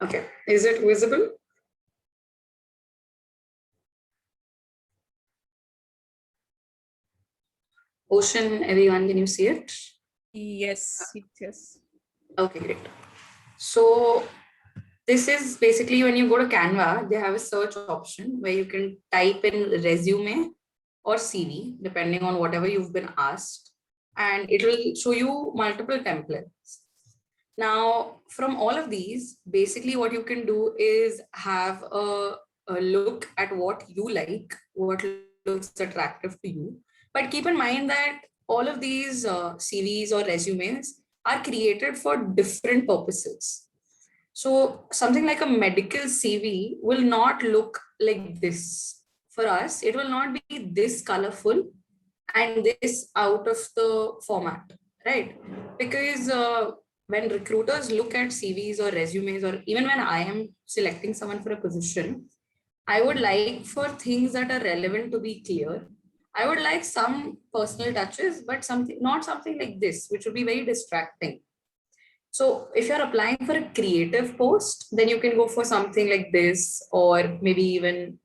Okay, is it visible? Ocean, everyone, can you see it? Yes, yes. Okay, great. So this is basically when you go to Canva, they have a search option where you can type in resume or CV, depending on whatever you've been asked, and it will show you multiple templates. Now, from all of these, basically what you can do is have a look at what you like, what looks attractive to you. But keep in mind that all of these CVs or resumes are created for different purposes. So something like a medical CV will not look like this. For us, it will not be this colorful and this out of the format, right? Because when recruiters look at CVs or resumes, or even when I am selecting someone for a position, I would like for things that are relevant to be clear. I would like some personal touches, but something not something like this, which would be very distracting. So if you're applying for a creative post, then you can go for something like this, or maybe even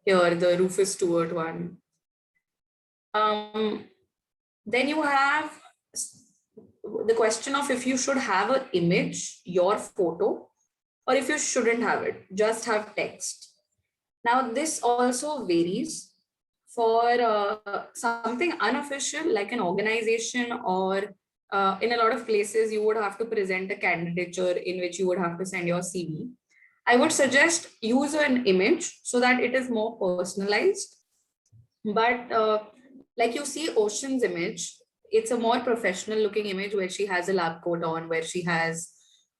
here, the Rufus Stewart one. Um, then you have the question of if you should have an image, your photo, or if you shouldn't have it, just have text. Now, this also varies for something unofficial like an organization, or in a lot of places, you would have to present a candidature in which you would have to send your CV. I would suggest use an image so that it is more personalized. But like you see Ocean's image, it's a more professional looking image where she has a lab coat on, where she has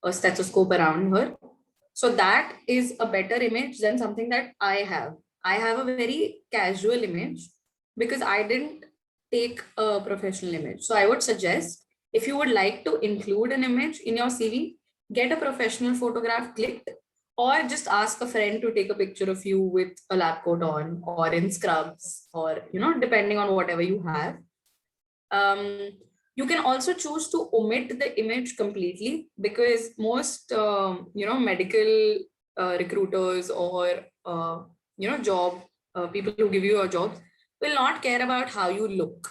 a stethoscope around her. So that is a better image than something that I have. I have a very casual image because I didn't take a professional image. So I would suggest, if you would like to include an image in your CV, get a professional photograph clicked, or just ask a friend to take a picture of you with a lab coat on, or in scrubs, or depending on whatever you have. um, you can also choose to omit the image completely, because most medical recruiters, or job people who give you a job will not care about how you look.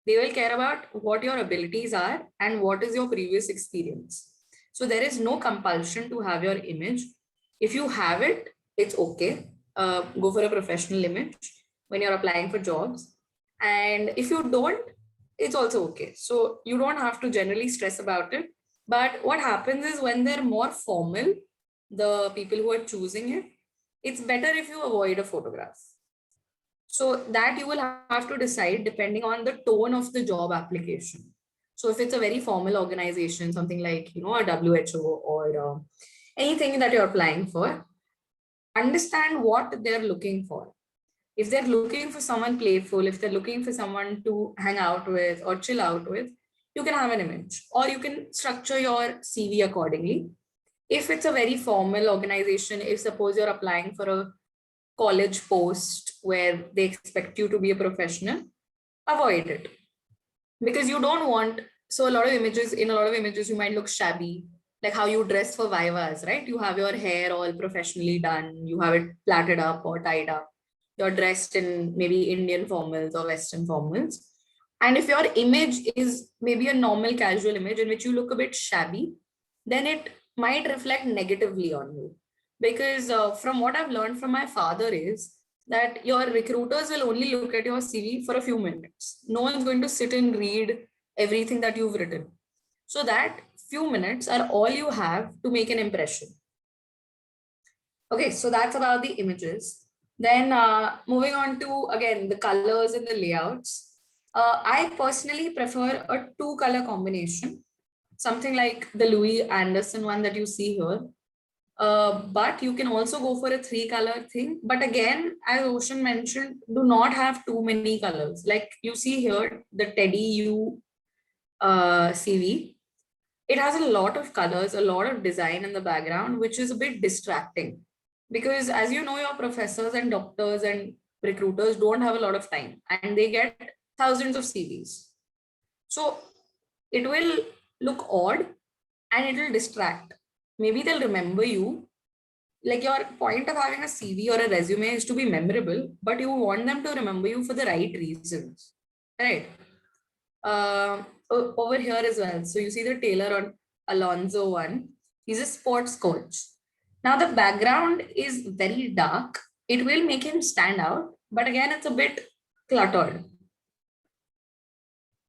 They will care about what your abilities are and what is your previous experience. So there is no compulsion to have your image. If you have it, it's okay. Go for a professional image when you're applying for jobs. And if you don't, it's also okay. So you don't have to generally stress about it. But what happens is, when they're more formal, the people who are choosing it, it's better if you avoid a photograph. So that you will have to decide depending on the tone of the job application. So if it's a very formal organization, something like a WHO, or anything that you're applying for, understand what they're looking for. If they're looking for someone playful, if they're looking for someone to hang out with or chill out with, you can have an image, or you can structure your CV accordingly. If it's a very formal organization, if suppose you're applying for a college post where they expect you to be a professional, avoid it, because you don't want. So a lot of images you might look shabby, like how you dress for vivas, right? You have your hair all professionally done, you have it plaited up or tied up, you're dressed in maybe Indian formals or Western formals. And if your image is maybe a normal casual image in which you look a bit shabby, then it might reflect negatively on you. Because from what I've learned from my father is that your recruiters will only look at your CV for a few minutes. No one's going to sit and read everything that you've written. So that few minutes are all you have to make an impression. Okay, so that's about the images. Then moving on to, again, the colors and the layouts. I personally prefer a two color combination, something like the Louis Anderson one that you see here. But you can also go for a three color thing. But again, as Ocean mentioned, do not have too many colors. Like you see here, the Teddy U CV. It has a lot of colors, a lot of design in the background, which is a bit distracting. Because as you know, your professors and doctors and recruiters don't have a lot of time, and they get thousands of CVs. So it will look odd and it will distract. maybe they'll remember you. Like your point of having a CV or a resume is to be memorable, but you want them to remember you for the right reasons, right? Over here as well. So you see the Taylor on Alonso one. He's a sports coach. Now the background is very dark. It will make him stand out, but again, it's a bit cluttered.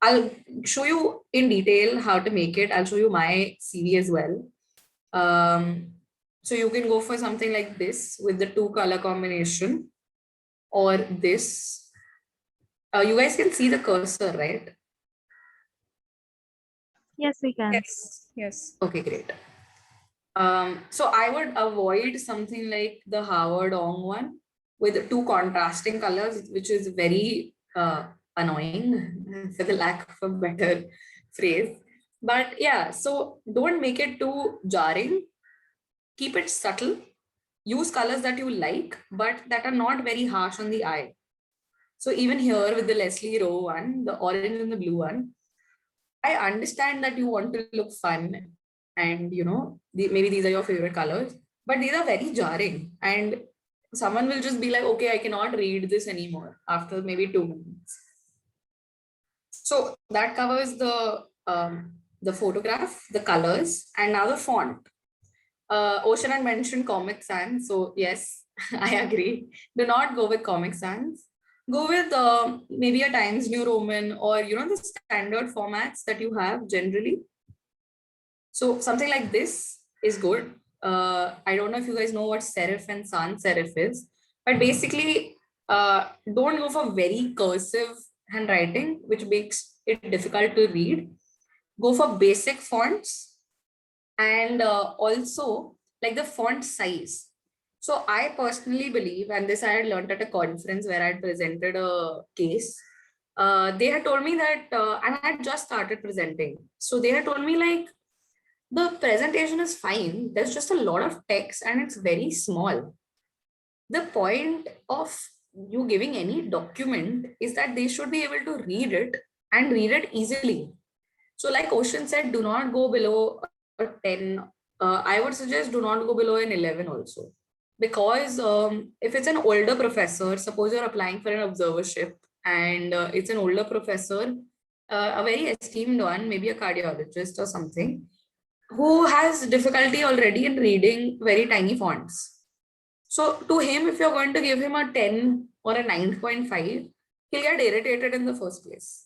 I'll show you in detail how to make it. I'll show you my CV as well. Um, so you can go for something like this with the two color combination or this. You guys can see the cursor, right? Yes, we can. Yes. Okay, great. So I would avoid something like the Howard Ong one with two contrasting colors, which is very annoying for the lack of a better phrase. But yeah, so don't make it too jarring. Keep it subtle. Use colors that you like, but that are not very harsh on the eye. So even here with the Leslie Rowe one, the orange and the blue one, I understand that you want to look fun and maybe these are your favorite colors, but these are very jarring and someone will just be like, okay, I cannot read this anymore after maybe 2 minutes. So that covers the photograph, the colors, and now the font. Ocean had mentioned Comic Sans, so yes, I agree. Do not go with Comic Sans. Go with maybe a Times New Roman or the standard formats that you have generally. So something like this is good. I don't know if you guys know what serif and sans serif is, but basically, don't go for very cursive handwriting, which makes it difficult to read. Go for basic fonts and also like the font size. So I personally believe, and this I had learned at a conference where I had presented a case. They had told me that, and I had just started presenting. So they had told me like the presentation is fine. There's just a lot of text and it's very small. The point of you giving any document is that they should be able to read it and read it easily. So, like Ocean said, do not go below a 10. I would suggest do not go below an 11 also. Because if it's an older professor, suppose you're applying for an observership and it's an older professor, a very esteemed one, maybe a cardiologist or something, who has difficulty already in reading very tiny fonts. So to him, if you're going to give him a 10 or a 9.5, he'll get irritated in the first place.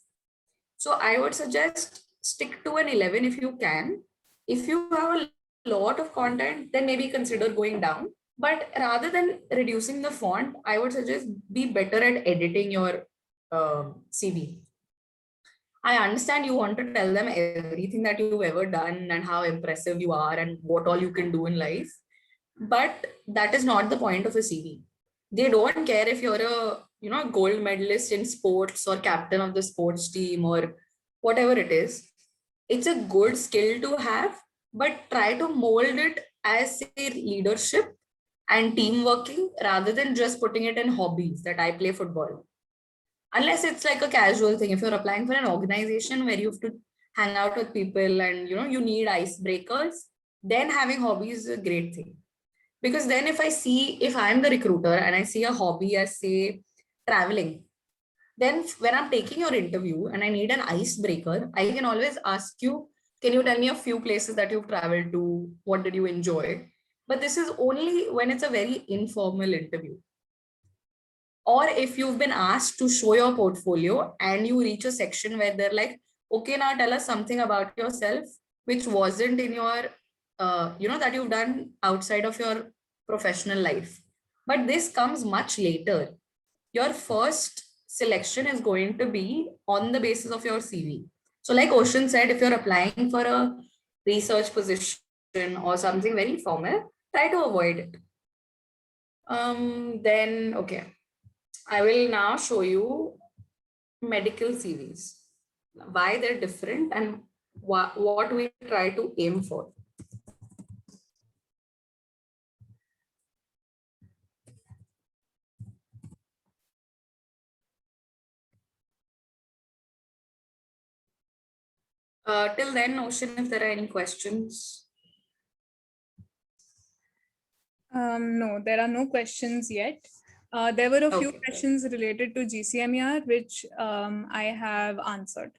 So I would suggest stick to an 11 if you can. If you have a lot of content, then maybe consider going down. But rather than reducing the font, I would suggest be better at editing your CV. I understand you want to tell them everything that you've ever done and how impressive you are and what all you can do in life. But that is not the point of a CV. They don't care if you're a gold medalist in sports or captain of the sports team or whatever it is. It's a good skill to have, but try to mold it as say leadership and team working rather than just putting it in hobbies that I play football. Unless it's like a casual thing. If you're applying for an organization where you have to hang out with people and you need icebreakers, then having hobbies is a great thing. Because then if I'm the recruiter and I see a hobby as say traveling, then when I'm taking your interview and I need an icebreaker, I can always ask you, can you tell me a few places that you've traveled to? What did you enjoy? But this is only when it's a very informal interview. Or if you've been asked to show your portfolio and you reach a section where they're like, okay, now tell us something about yourself, which wasn't in your, that you've done outside of your professional life. But this comes much later. Your first selection is going to be on the basis of your CV. So like Ocean said, if you're applying for a research position or something very formal, try to avoid it. Then, okay. I will now show you medical CVs, why they're different and what we try to aim for. Till then, Ocean, if there are any questions. No, there are no questions yet. There were a few Okay. questions related to GCMER, which I have answered.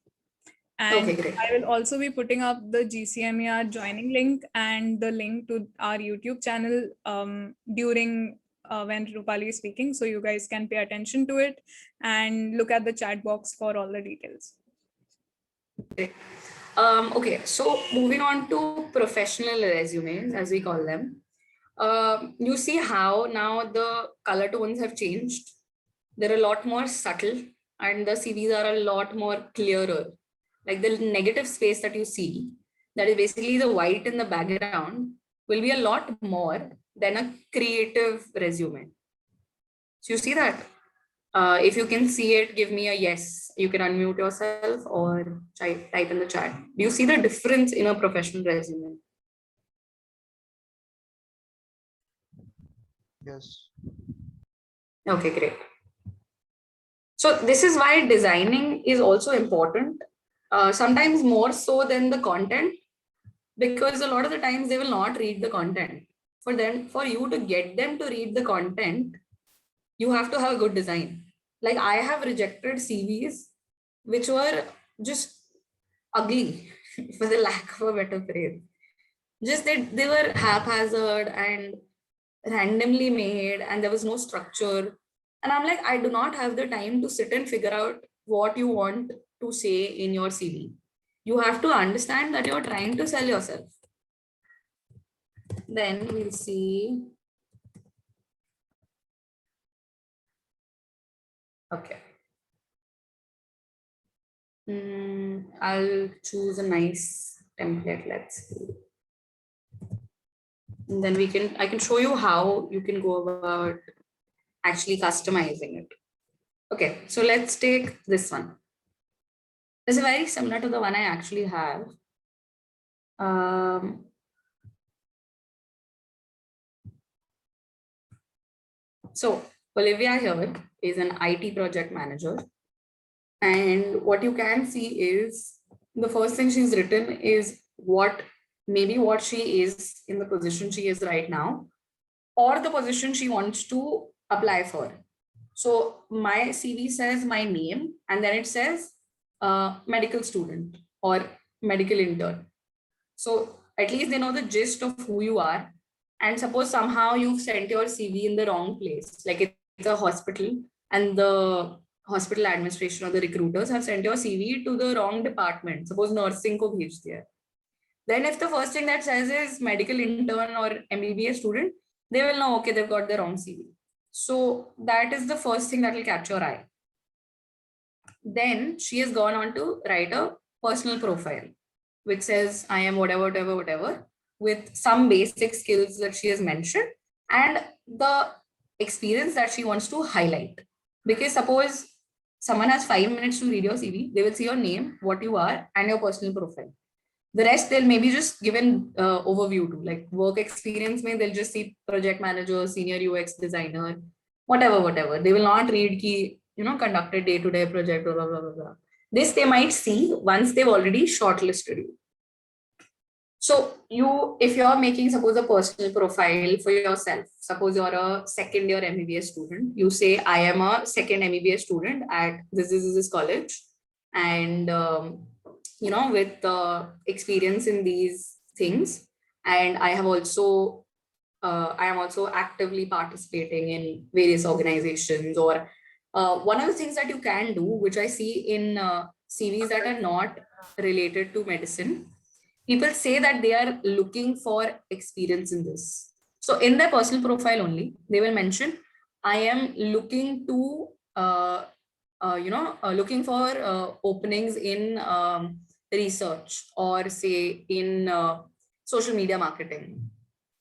And Okay, great. I will also be putting up the GCMER joining link and the link to our YouTube channel during when Rupali is speaking. So you guys can pay attention to it and look at the chat box for all the details. Great. Okay, so moving on to professional resumes, as we call them. You see how now the color tones have changed. They're a lot more subtle, and the CVs are a lot more clearer. Like the negative space that you see, that is basically the white in the background, will be a lot more than a creative resume. So you see that? If you can see it, give me a yes. You can unmute yourself or type in the chat. Do you see the difference in a professional resume? Yes. Okay, great. So this is why designing is also important, sometimes more so than the content, because a lot of the times they will not read the content. For you to get them to read the content, you have to have a good design. Like I have rejected CVs which were just ugly, for the lack of a better phrase. Just that they were haphazard and randomly made, and there was no structure. And I'm like, I do not have the time to sit and figure out what you want to say in your CV. You have to understand that you're trying to sell yourself. Then we'll see. Okay. I'll choose a nice template. Let's see. And then I can show you how you can go about actually customizing it. Okay, so let's take this one. This is very similar to the one I actually have. So Olivia here is an IT project manager. And what you can see is the first thing she's written is what she is in the position she is right now, or the position she wants to apply for. So my CV says my name, and then it says medical student or medical intern. So at least they know the gist of who you are. And suppose somehow you've sent your CV in the wrong place, like it's a hospital, and the hospital administration or the recruiters have sent your CV to the wrong department. Suppose nursing ko bhej diya. Then if the first thing that says is medical intern or MBBS student, they will know, okay, they've got the wrong CV. So that is the first thing that will catch your eye. Then she has gone on to write a personal profile, which says I am whatever, whatever, whatever, with some basic skills that she has mentioned and the experience that she wants to highlight. Because suppose someone has 5 minutes to read your CV, they will see your name, what you are, and your personal profile. The rest they'll maybe just give an overview to, like work experience mein they'll just see project manager, senior UX designer, whatever. They will not read key, conducted day-to-day project, blah, blah, blah, blah. This they might see once they've already shortlisted you. So if you're making, suppose, a personal profile for yourself, suppose you're a second year MBBS student, you say, I am a second MBBS student at this college. And, with experience in these things. And I am also actively participating in various organizations. Or one of the things that you can do, which I see in CVs that are not related to medicine, people say that they are looking for experience in this. So in their personal profile only, they will mention, I am looking to, looking for openings in research, or say in social media marketing.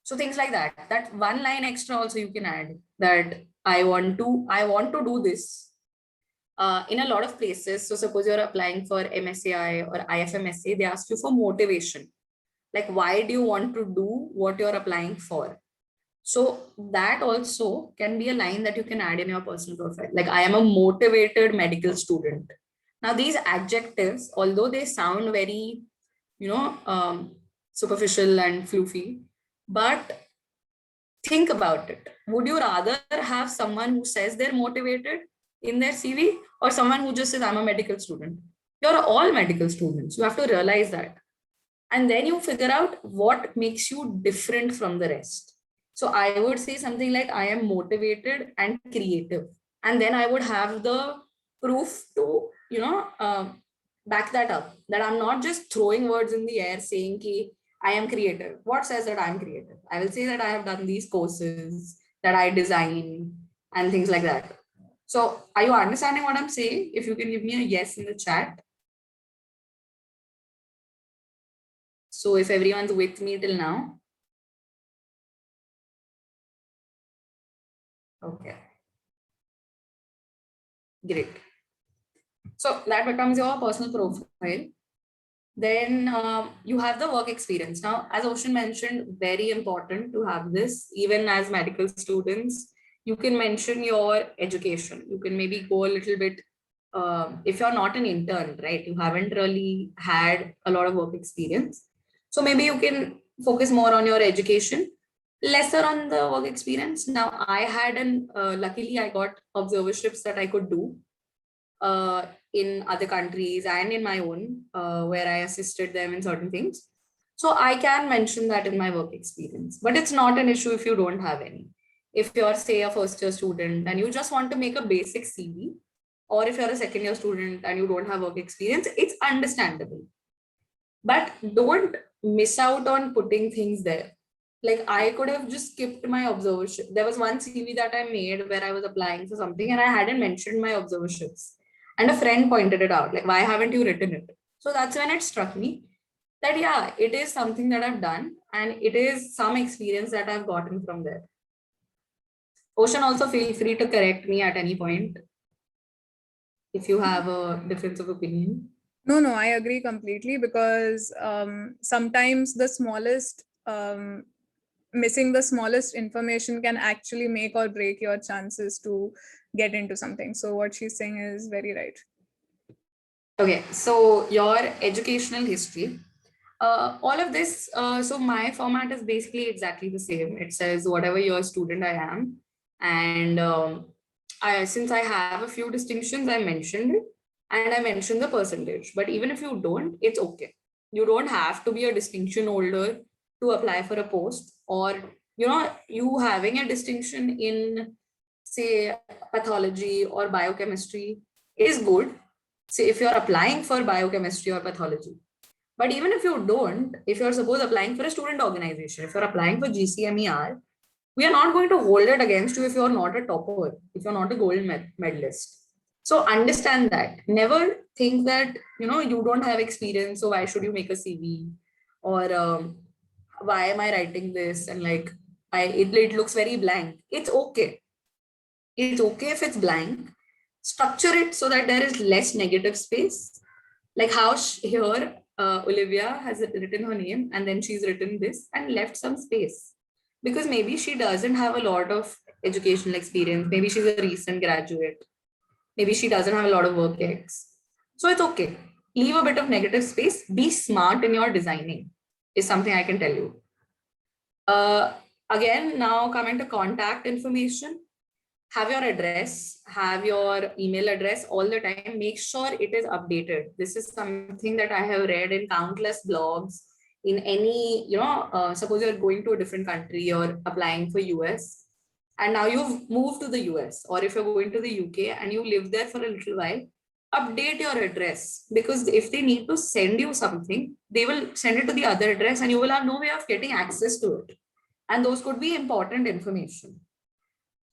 So things like that. That one line extra also you can add, that I want to do this. In a lot of places, so suppose you're applying for MSAI or IFMSA, they ask you for motivation. Like, why do you want to do what you're applying for? So that also can be a line that you can add in your personal profile. Like, I am a motivated medical student. Now, these adjectives, although they sound very, superficial and floofy, but think about it. Would you rather have someone who says they're motivated in their CV or someone who just says, I'm a medical student? You're all medical students. You have to realize that. And then you figure out what makes you different from the rest. So I would say something like, I am motivated and creative. And then I would have the proof to, back that up, that I'm not just throwing words in the air saying ki I am creative. What says that I'm creative? I will say that I have done these courses, that I design and things like that. So are you understanding what I'm saying? If you can give me a yes in the chat. So if everyone's with me till now. Okay. Great. So that becomes your personal profile. Then you have the work experience. Now, as Oshin mentioned, very important to have this, even as medical students. You can mention your education. You can maybe go a little bit, if you're not an intern, right? You haven't really had a lot of work experience. So maybe you can focus more on your education, lesser on the work experience. Now, I had luckily I got observerships that I could do in other countries and in my own, where I assisted them in certain things. So I can mention that in my work experience, but it's not an issue if you don't have any. If you're, say, a first year student and you just want to make a basic CV, or if you're a second year student and you don't have work experience, it's understandable. But don't miss out on putting things there. Like I could have just skipped my observership. There was one CV that I made where I was applying for something and I hadn't mentioned my observerships. And a friend pointed it out, like, why haven't you written it? So that's when it struck me that, yeah, it is something that I've done and it is some experience that I've gotten from there. Oshin, also feel free to correct me at any point if you have a difference of opinion. No, I agree completely, because sometimes the smallest missing the smallest information can actually make or break your chances to get into something. So what she's saying is very right. Okay, so your educational history, all of this, so my format is basically exactly the same. It says whatever year student I am. And since I have a few distinctions, I mentioned it and I mentioned the percentage. But even if you don't, it's okay. You don't have to be a distinction holder to apply for a post, or, you having a distinction in, say, pathology or biochemistry is good. Say if you're applying for biochemistry or pathology. But even if you don't, if you're suppose applying for a student organization, if you're applying for GCMER, we are not going to hold it against you if you're not a topper, if you're not a gold medalist. So understand that. Never think that, you don't have experience, so why should you make a CV? Or why am I writing this? And like, it looks very blank. It's okay. It's okay if it's blank. Structure it so that there is less negative space. Like how here, Olivia has written her name and then she's written this and left some space. Because maybe she doesn't have a lot of educational experience. Maybe she's a recent graduate. Maybe she doesn't have a lot of work ex. So it's okay. Leave a bit of negative space. Be smart in your designing, is something I can tell you. Again, now coming to contact information, have your address, have your email address all the time. Make sure it is updated. This is something that I have read in countless blogs. In any, suppose you're going to a different country or applying for US, and now you've moved to the US, or if you're going to the UK and you live there for a little while, update your address, because if they need to send you something, they will send it to the other address and you will have no way of getting access to it. And those could be important information.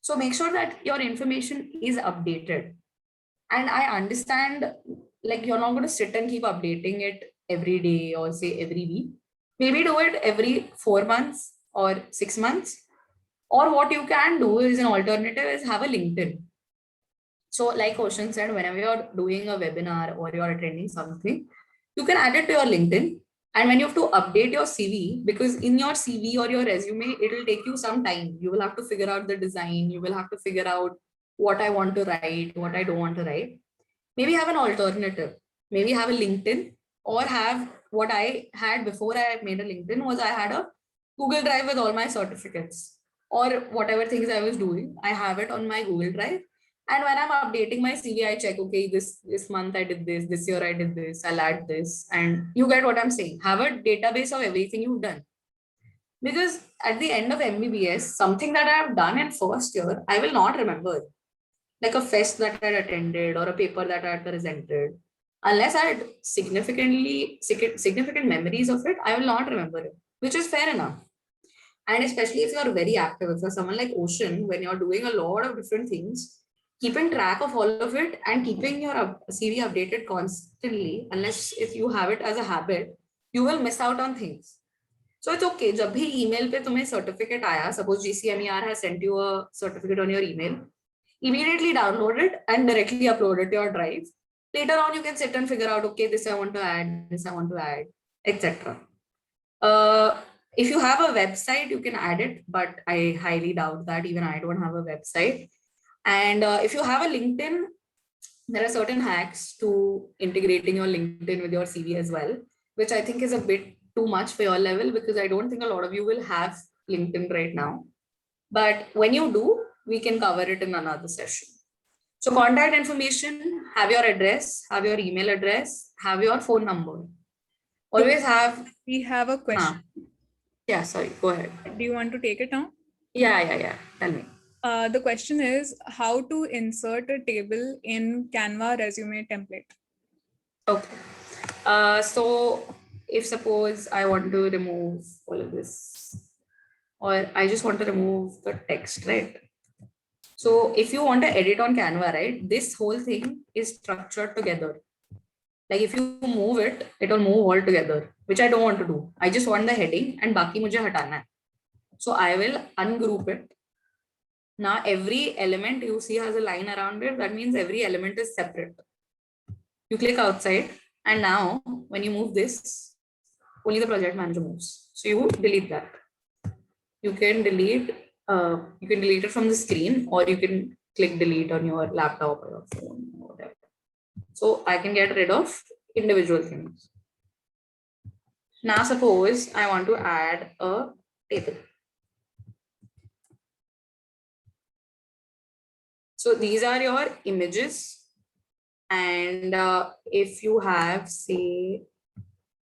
So make sure that your information is updated. And I understand, like, you're not going to sit and keep updating it every day or say every week. Maybe do it every 4 months or 6 months. Or what you can do is an alternative is have a LinkedIn. So like Oshin said, whenever you're doing a webinar or you're attending something, you can add it to your LinkedIn. And when you have to update your CV, because in your CV or your resume, it will take you some time. You will have to figure out the design. You will have to figure out what I want to write, what I don't want to write. Maybe have an alternative. Maybe have a LinkedIn, or have what I had before I made a LinkedIn was I had a Google Drive with all my certificates. or whatever things I was doing, I have it on my Google Drive. And when I'm updating my CV, I check, okay, this month I did this year I did this, I'll add this. And you get what I'm saying. Have a database of everything you've done. Because at the end of MBBS, something that I have done in first year, I will not remember. Like a fest that I had attended or a paper that I had presented. Unless I had significant memories of it, I will not remember it, which is fair enough. And especially if you're very active, if you're someone like Ocean, when you're doing a lot of different things, keeping track of all of it and keeping your CV updated constantly, unless if you have it as a habit, you will miss out on things. So it's okay. जब भी email पे तुम्हें certificate आया, suppose GCMER has sent you a certificate on your email, immediately download it and directly upload it to your drive. Later on, you can sit and figure out, okay, this I want to add, this I want to add, etc. If you have a website, you can add it, but I highly doubt that. Even I don't have a website. And if you have a LinkedIn, there are certain hacks to integrating your LinkedIn with your CV as well, which I think is a bit too much for your level, because I don't think a lot of you will have LinkedIn right now. But when you do, we can cover it in another session. So contact information, have your address, have your email address, have your phone number. Always have. We have a question. Yeah, sorry, go ahead. Do you want to take it now? Yeah. Tell me. The question is how to insert a table in Canva resume template. Okay. So if suppose I want to remove all of this, or I just want to remove the text, right? So if you want to edit on Canva, right, this whole thing is structured together. Like if you move it, it will move all together, which I don't want to do. I just want the heading and baki mujhe hatana hai. So I will ungroup it. Now every element you see has a line around it. That means every element is separate. You click outside, and now when you move this, only the project manager moves. So you delete that. You can delete it from the screen, or you can click delete on your laptop or your phone or whatever. So I can get rid of individual things. Now suppose I want to add a table. So these are your images. And if you have, say,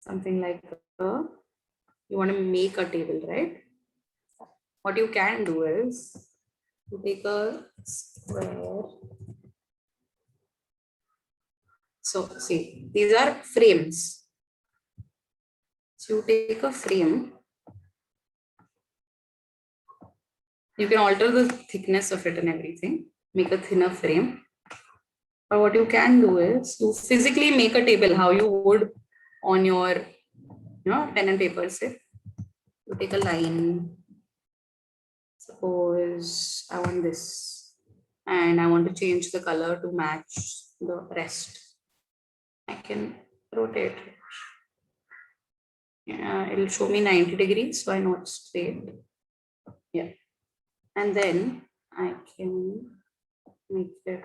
something like you want to make a table, right? What you can do is you take a square. So see, these are frames. So you take a frame. You can alter the thickness of it and everything, make a thinner frame. Or what you can do is you physically make a table how you would on your pen and paper. Say you take a line. Suppose I want this, and I want to change the color to match the rest. I can rotate it. Yeah, it'll show me 90 degrees, so I know it's straight. Yeah. And then I can make it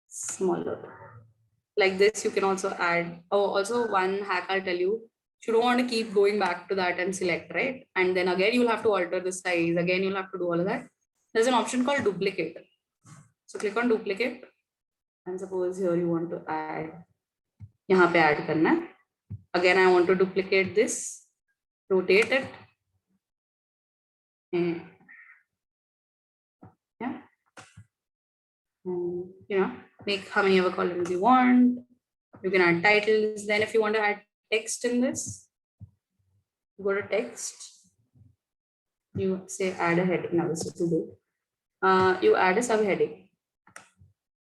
smaller. Like this, you can also add. Oh, also one hack I'll tell you. You don't want to keep going back to that and select, right? And then again, you'll have to alter the size. Again, you'll have to do all of that. There's an option called duplicate. So click on duplicate. And suppose here you want to add. Yahan pe add karna. Again, I want to duplicate this. Rotate it. And yeah. And, make how many ever columns you want. You can add titles. Then if you want to add text in this, you go to text. You say add a heading. Now this is to do. You add a subheading.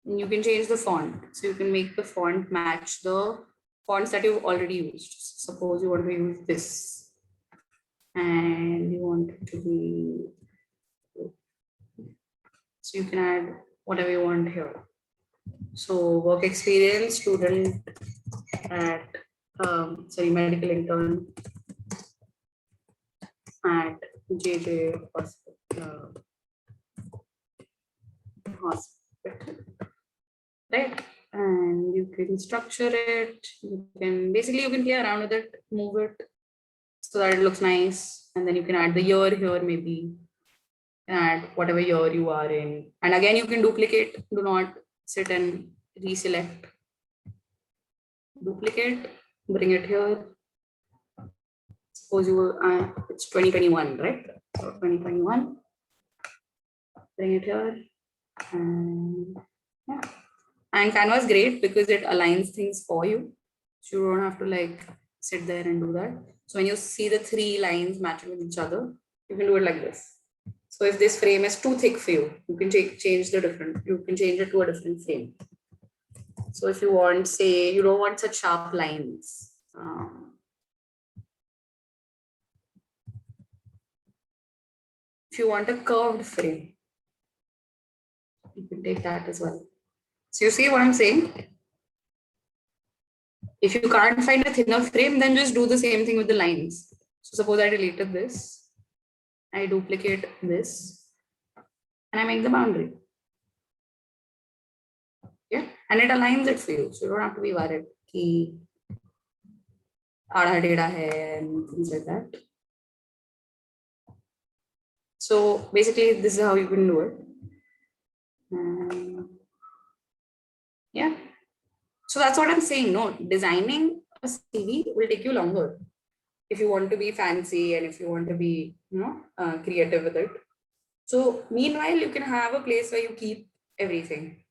And you can change the font. So you can make the font match the fonts that you've already used. Suppose you want to use this. And you want it to be. So you can add whatever you want here. So work experience, student at medical intern at JJ hospital, right? And you can structure it. You can play around with it, move it, so that it looks nice. And then you can add the year here, maybe. And add whatever year you are in. And again, you can duplicate. Do not sit and reselect. Duplicate, bring it here. Suppose you were, it's 2021, right? So 2021. Bring it here. And yeah. And Canva is great because it aligns things for you. So you don't have to like sit there and do that. So when you see the 3 lines matching with each other, you can do it like this. So if this frame is too thick for you, you can change the different, you can change it to a different frame. So if you want, say, you don't want such sharp lines. If you want a curved frame, you can take that as well. So you see what I'm saying? If you can't find a thinner frame, then just do the same thing with the lines. So suppose I deleted this, I duplicate this, and I make the boundary. Yeah, and it aligns it for you. So you don't have to be worried कि आधा टेढ़ा है and things like that. So basically, this is how you can do it. Yeah. So that's what I'm saying. No, designing a CV will take you longer if you want to be fancy and if you want to be, creative with it. So meanwhile, you can have a place where you keep everything.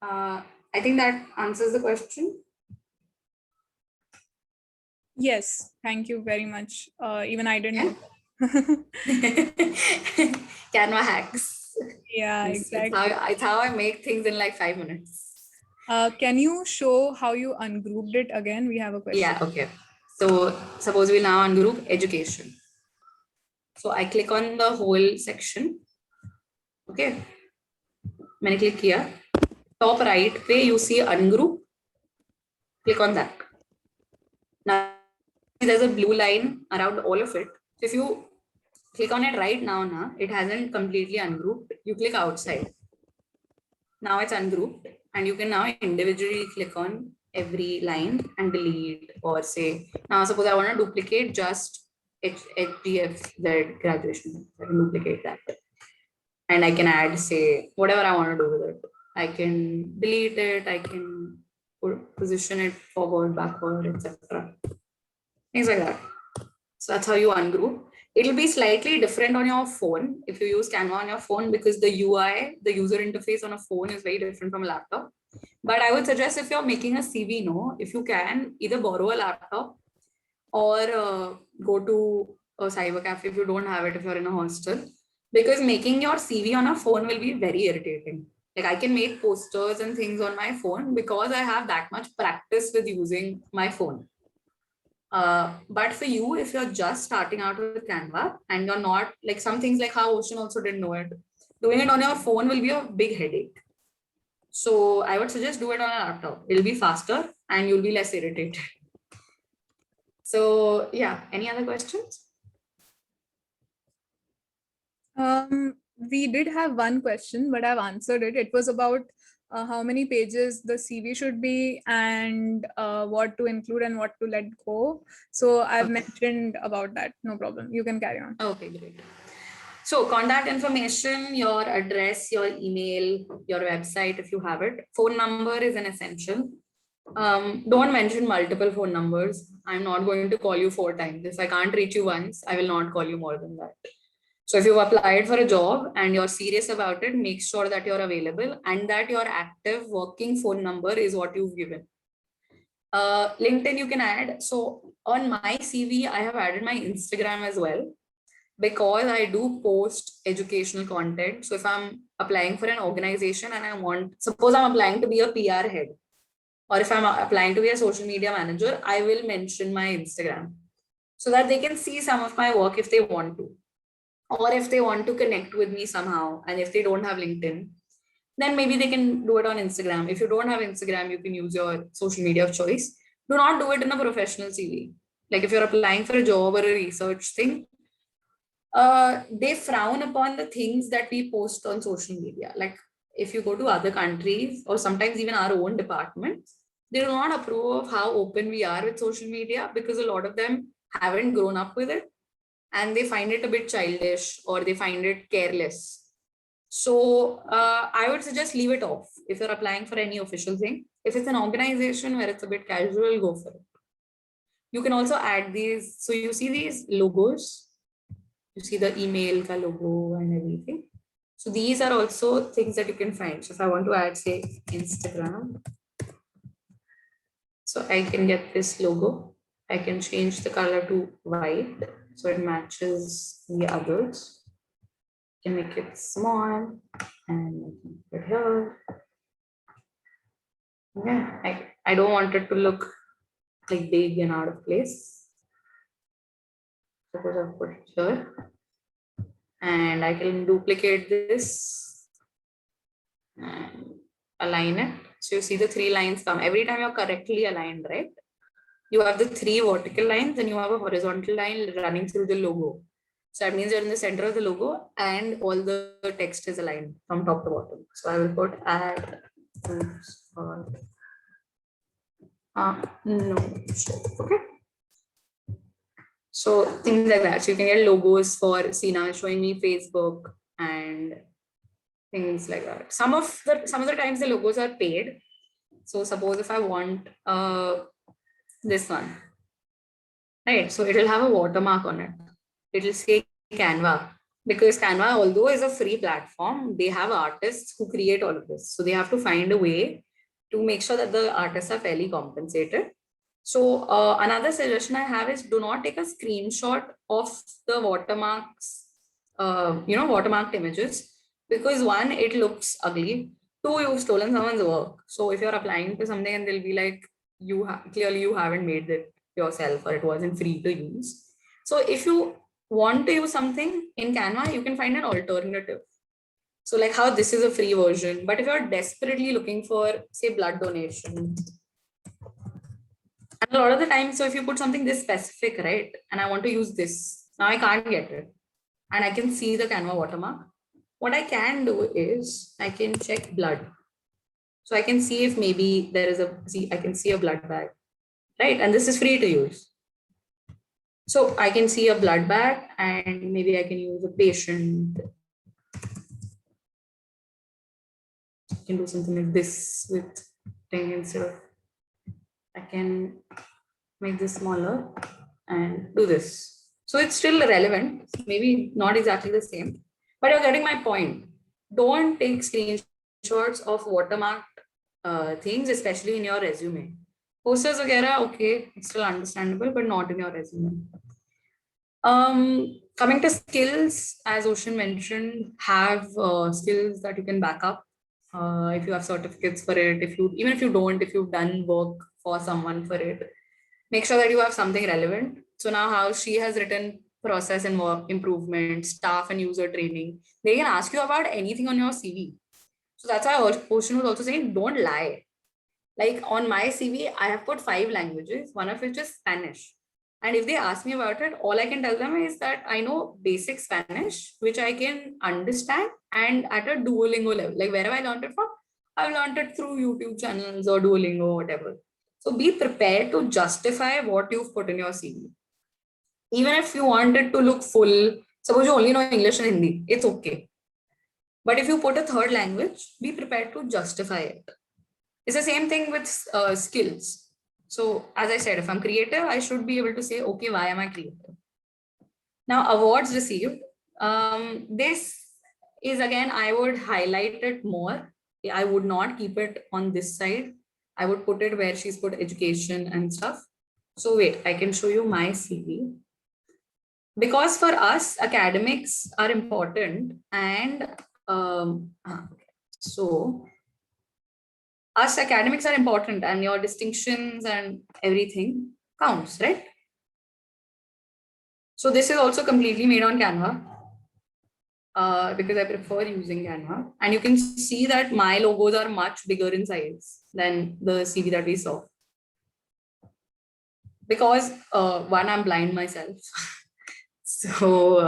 I think that answers the question. Yes, thank you very much. Even I didn't know. Canva hacks. Yeah, exactly. It's how I make things in like 5 minutes. Can you show how you ungrouped it again? We have a question. Yeah, okay. So suppose we now ungroup education. So I click on the whole section. Okay. मैंने click किया. Top right पे you see ungroup. Click on that. Now there's a blue line around all of it. So if you click on it right now, it hasn't completely ungrouped. You click outside. Now it's ungrouped, and you can now individually click on every line and delete, or say, now suppose I want to duplicate just HDFZ graduation. I can duplicate that. And I can add, say, whatever I want to do with it. I can delete it, I can position it forward, backward, etc. Things like that. So that's how you ungroup. It'll be slightly different on your phone if you use Canva on your phone, because the UI, the user interface on a phone is very different from a laptop. But I would suggest if you're making a CV, if you can, either borrow a laptop or go to a cyber cafe if you don't have it, if you're in a hostel, because making your CV on a phone will be very irritating. Like I can make posters and things on my phone because I have that much practice with using my phone. But for you, if you're just starting out with Canva and you're not, like some things like how Oshin also didn't know it, doing it on your phone will be a big headache. So I would suggest do it on a laptop. It'll be faster and you'll be less irritated. So yeah, any other questions? We did have one question, but I've answered it. It was about how many pages the CV should be and what to include and what to let go. So I've mentioned about that. No problem. You can carry on. Okay, great. So contact information, your address, your email, your website, if you have it. Phone number is an essential. Don't mention multiple phone numbers. I'm not going to call you 4 times. If I can't reach you once, I will not call you more than that. So if you've applied for a job and you're serious about it, make sure that you're available and that your active working phone number is what you've given. LinkedIn you can add. So on my CV, I have added my Instagram as well, because I do post educational content. So if I'm applying for an organization and suppose I'm applying to be a PR head, or if I'm applying to be a social media manager, I will mention my Instagram so that they can see some of my work if they want to. Or if they want to connect with me somehow, and if they don't have LinkedIn, then maybe they can do it on Instagram. If you don't have Instagram, you can use your social media of choice. Do not do it in a professional CV. Like if you're applying for a job or a research thing, they frown upon the things that we post on social media. Like if you go to other countries or sometimes even our own departments, they do not approve of how open we are with social media, because a lot of them haven't grown up with it and they find it a bit childish or they find it careless. So I would suggest leave it off if you're applying for any official thing. If it's an organization where it's a bit casual, go for it. You can also add these. So you see these logos, you see the email ka logo and everything. So these are also things that you can find. So if I want to add, say, Instagram, so I can get this logo. I can change the color to white so it matches the others. Can make it small and put it here. Yeah, I don't want it to look like big and out of place. Suppose I've put it here. And I can duplicate this and align it. So you see the 3 lines come. Every time you're correctly aligned, right? You have the 3 vertical lines and you have a horizontal line running through the logo. So that means you're in the center of the logo and all the text is aligned from top to bottom. So I will put add groups or no. Okay. So things like that. So you can get logos for Sina showing me Facebook and things like that. Some of the times the logos are paid. So suppose if I want this one, right? So it will have a watermark on it. It will say Canva, because Canva, although is a free platform, they have artists who create all of this. So they have to find a way to make sure that the artists are fairly compensated. So another suggestion I have is do not take a screenshot of the watermarks, watermarked images, because 1, it looks ugly. 2, you've stolen someone's work. So if you're applying to something and they'll be like, clearly you haven't made it yourself or it wasn't free to use. So if you want to use something in Canva, you can find an alternative. So like how this is a free version, but if you're desperately looking for, say, blood donation, and a lot of the time, so if you put something this specific, right, and I want to use this, now I can't get it. And I can see the Canva watermark. What I can do is I can check blood. So I can see if maybe there is I can see a blood bag, right? And this is free to use. So I can see a blood bag and maybe I can use a patient. I can do something like this with thing instead of, I can make this smaller and do this. So it's still relevant, maybe not exactly the same, but you're getting my point. Don't take screenshots of watermarked things, especially in your resume. Posters, okay, it's still understandable, but not in your resume. Coming to skills, as Oshin mentioned, have skills that you can back up. If you have certificates for it, even if you don't, if you've done work for someone for it, make sure that you have something relevant. So now how she has written process and work improvement, staff and user training, they can ask you about anything on your CV. So that's why Oshin was also saying, don't lie. Like on my CV, I have put 5 languages, one of which is Spanish. And if they ask me about it, all I can tell them is that I know basic Spanish, which I can understand and at a Duolingo level. Like wherever I learned it from, I've learned it through YouTube channels or Duolingo or whatever. So be prepared to justify what you've put in your CV. Even if you want it to look full, suppose you only know English and Hindi, it's okay. But if you put a 3rd language, be prepared to justify it. It's the same thing with skills. So as I said, if I'm creative, I should be able to say, okay, why am I creative? Now, awards received. This is, again, I would highlight it more. I would not keep it on this side. I would put it where she's put education and stuff. So wait, I can show you my CV. Because for us, academics are important. And so us academics are important and your distinctions and everything counts, right? So this is also completely made on Canva because I prefer using Canva. And you can see that my logos are much bigger in size than the CV that we saw. Because 1, I'm blind myself. So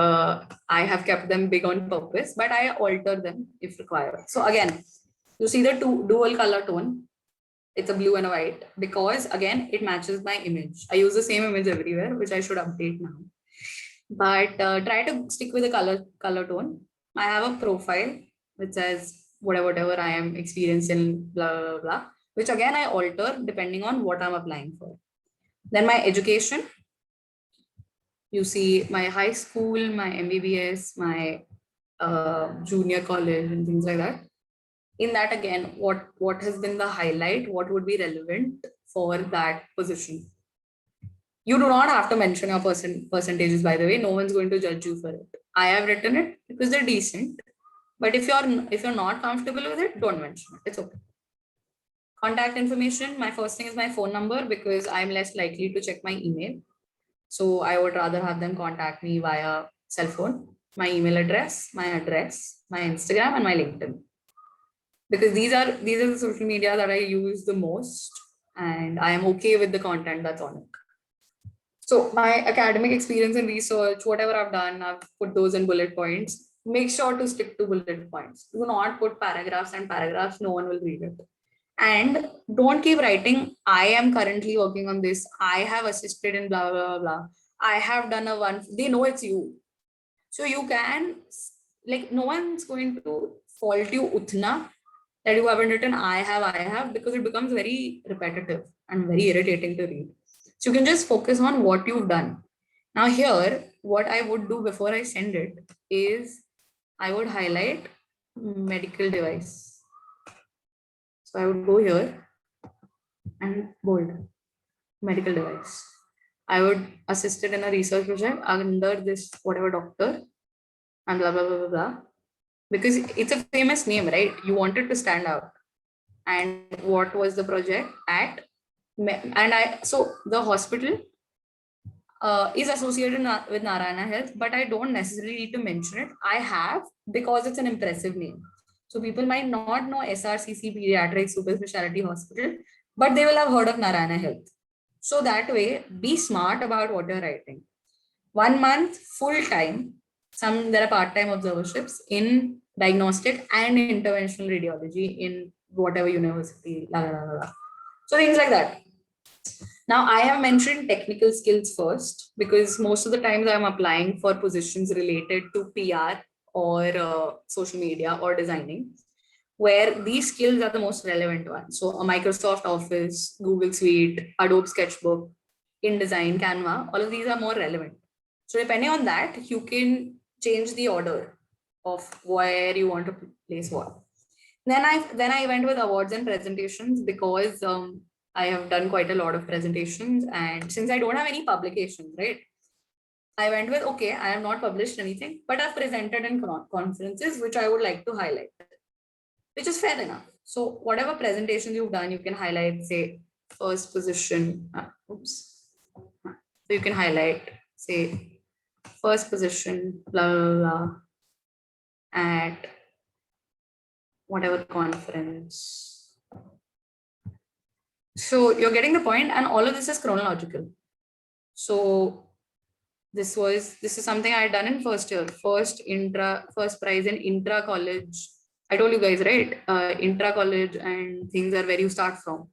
I have kept them big on purpose, but I alter them if required. So again, you see the dual color tone. it's a blue and a white, because again, it matches my image. I use the same image everywhere, which I should update now. But try to stick with the color tone. I have a profile which says whatever I am experiencing, blah, blah, blah, which again I alter depending on what I'm applying for. Then my education, you see my high school, my MBBS, my junior college and things like that. In that again, what has been the highlight, what would be relevant for that position. You do not have to mention your percentages, by the way. No one's going to judge you for it. I have written it because they're decent. But if you're not comfortable with it, don't mention it. It's okay. Contact information. My first thing is my phone number because I'm less likely to check my email. So I would rather have them contact me via cell phone, my email address, my Instagram, and my LinkedIn. Because these are the social media that I use the most, and I am okay with the content that's on it. So my academic experience and research, whatever I've done, I've put those in bullet points. Make sure to stick to bullet points. Do not put paragraphs and paragraphs. No one will read it. And don't keep writing, I am currently working on this. I have assisted in blah, blah, blah. I have done a one. They know it's you. So you can, like, no one's going to fault you utna that you haven't written I have, because it becomes very repetitive and very irritating to read. So you can just focus on what you've done. Now here, what I would do before I send it is I would highlight medical device. So I would go here and bold medical device. I would assist it in a research project under this whatever doctor and blah, blah, blah, blah, blah. Because it's a famous name, right? You wanted to stand out. And what was the project at? So the hospital is associated with Narayana Health, but I don't necessarily need to mention it. I have, because it's an impressive name. So people might not know SRCC Pediatric Super Specialty Hospital, but they will have heard of Narayana Health. So that way, be smart about what you're writing. 1 month full time. There are part-time observerships in diagnostic and interventional radiology in whatever university. So things like that. Now I have mentioned technical skills first because most of the times I'm applying for positions related to PR or social media or designing, where these skills are the most relevant ones. So a Microsoft Office, Google Suite, Adobe Sketchbook, InDesign, Canva, all of these are more relevant. So depending on that, you can change the order of where you want to place what. Then I went with awards and presentations because I have done quite a lot of presentations, and since I don't have any publications, right? I went with, okay, I have not published anything, but I've presented in conferences, which I would like to highlight, which is fair enough. So whatever presentations you've done, you can highlight, say, first position. So you can highlight, say, first position, blah, blah, blah, at whatever conference. So you're getting the point, and all of this is chronological. So this is something I had done in first year, first prize in intra college. I told you guys, right? Intra college and things are where you start from.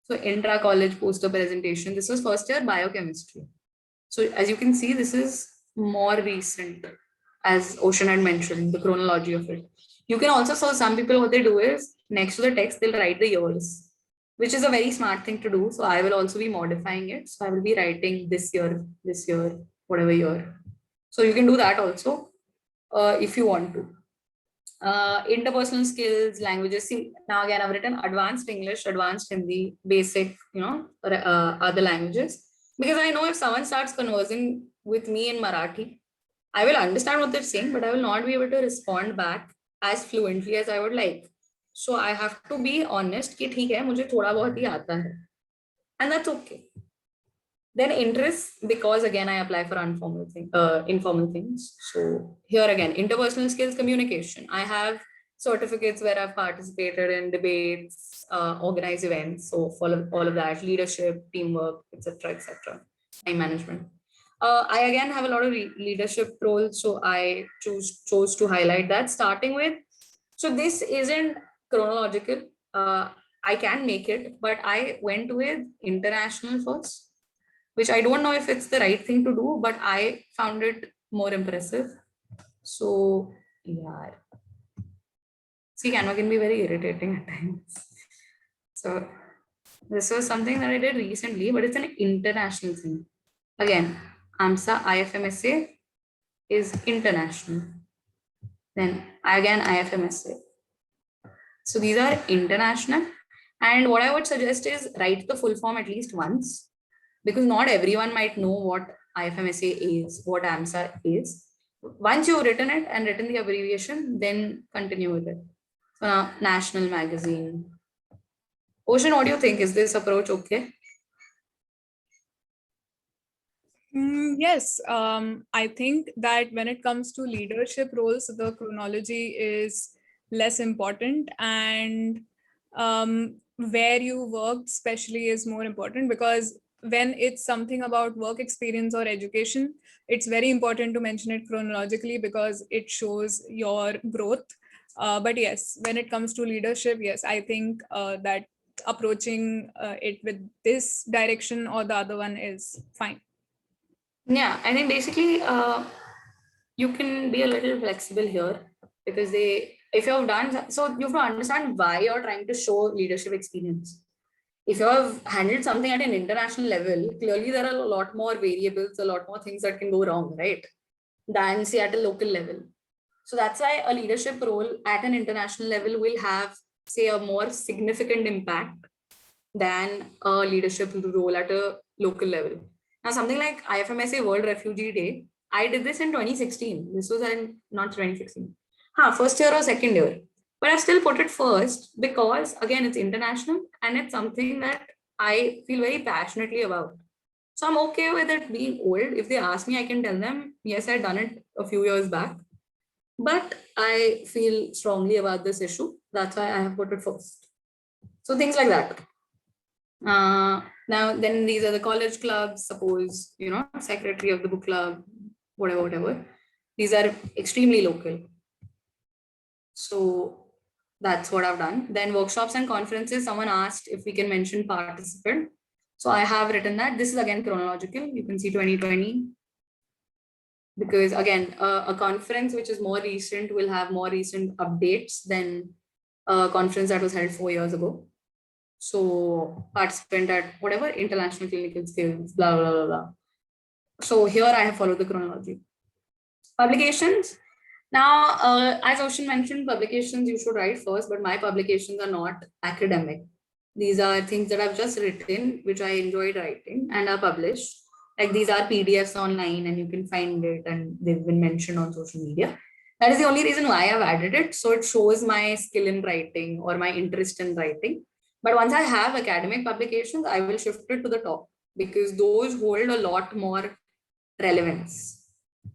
So intra college poster presentation. This was first year biochemistry. So as you can see, this is more recent, as Oshin had mentioned, the chronology of it. You can also, so some people, what they do is next to the text, they'll write the years, which is a very smart thing to do. So I will also be modifying it. So I will be writing this year, whatever year. So you can do that also if you want to. Interpersonal skills, languages. See, now again, I've written advanced English, advanced Hindi, basic, other languages. Because I know if someone starts conversing with me in Marathi, I will understand what they're saying, but I will not be able to respond back as fluently as I would like. So I have to be honest कि ठीक है, मुझे थोड़ा बहुत ही आता है, and that's okay. Then interests, because again I apply for informal things. So here again, interpersonal skills, communication. I have certificates where I've participated in debates, organized events. So all of that, leadership, teamwork, etc., time management. I again have a lot of leadership roles, so I chose to highlight that. Starting with, so this isn't chronological. I can make it, but I went with international first, which I don't know if it's the right thing to do, but I found it more impressive. So, yeah. See, Canva can be very irritating at times. So, this was something that I did recently, but it's an international thing. Again, AMSA IFMSA is international. Then again, IFMSA. So these are international. And what I would suggest is write the full form at least once, because not everyone might know what IFMSA is, what AMSA is. Once you've written it and written the abbreviation, then continue with it. So now, national magazine. Oshin, what do you think? Is this approach okay? Yes, I think that when it comes to leadership roles, the chronology is less important, and where you worked especially is more important, because when it's something about work experience or education, it's very important to mention it chronologically because it shows your growth. But yes, when it comes to leadership, yes, I think that approaching it with this direction or the other one is fine. Yeah, I think basically you can be a little flexible here, because if you have done, so you have to understand why you're trying to show leadership experience. If you have handled something at an international level, clearly there are a lot more variables, a lot more things that can go wrong, right? Than say at a local level. So that's why a leadership role at an international level will have, say, a more significant impact than a leadership role at a local level. Now, something like IFMSA World Refugee Day, I did this in 2016. This was in not 2016. First year or second year. But I've still put it first because, again, it's international and it's something that I feel very passionately about. So I'm okay with it being old. If they ask me, I can tell them, yes, I've done it a few years back. But I feel strongly about this issue. That's why I have put it first. So things like that. Now, then these are the college clubs, suppose, secretary of the book club, whatever. These are extremely local. So that's what I've done. Then workshops and conferences, someone asked if we can mention participant. So I have written that. This is again chronological. You can see 2020. Because again, a conference which is more recent will have more recent updates than a conference that was held 4 years ago. So participant at whatever, international clinical skills, blah, blah, blah, blah. So here I have followed the chronology. Publications. Now, as Oshin mentioned, publications you should write first, but my publications are not academic. These are things that I've just written, which I enjoyed writing and are published. Like these are PDFs online and you can find it and they've been mentioned on social media. That is the only reason why I've added it. So it shows my skill in writing or my interest in writing. But once I have academic publications, I will shift it to the top because those hold a lot more relevance.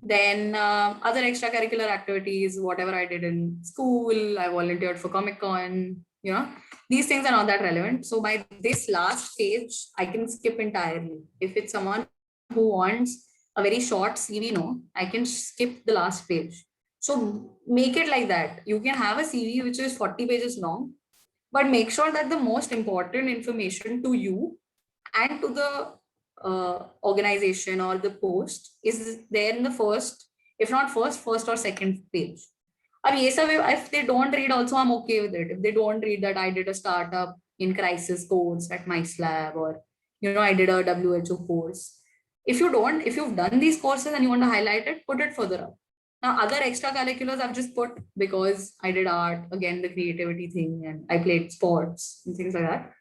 Then other extracurricular activities, whatever I did in school, I volunteered for Comic Con, these things are not that relevant. So by this last page, I can skip entirely. If it's someone who wants a very short CV, I can skip the last page. So make it like that. You can have a CV which is 40 pages long, but make sure that the most important information to you and to the organization or the post is there in the first, if not first or second page. If they don't read also, I'm okay with it. If they don't read that I did a startup in crisis course at MySlab, or I did a WHO course. If you've done these courses and you want to highlight it, put it further up. Now, other extracurriculars I've just put because I did art, again, the creativity thing, and I played sports and things like that.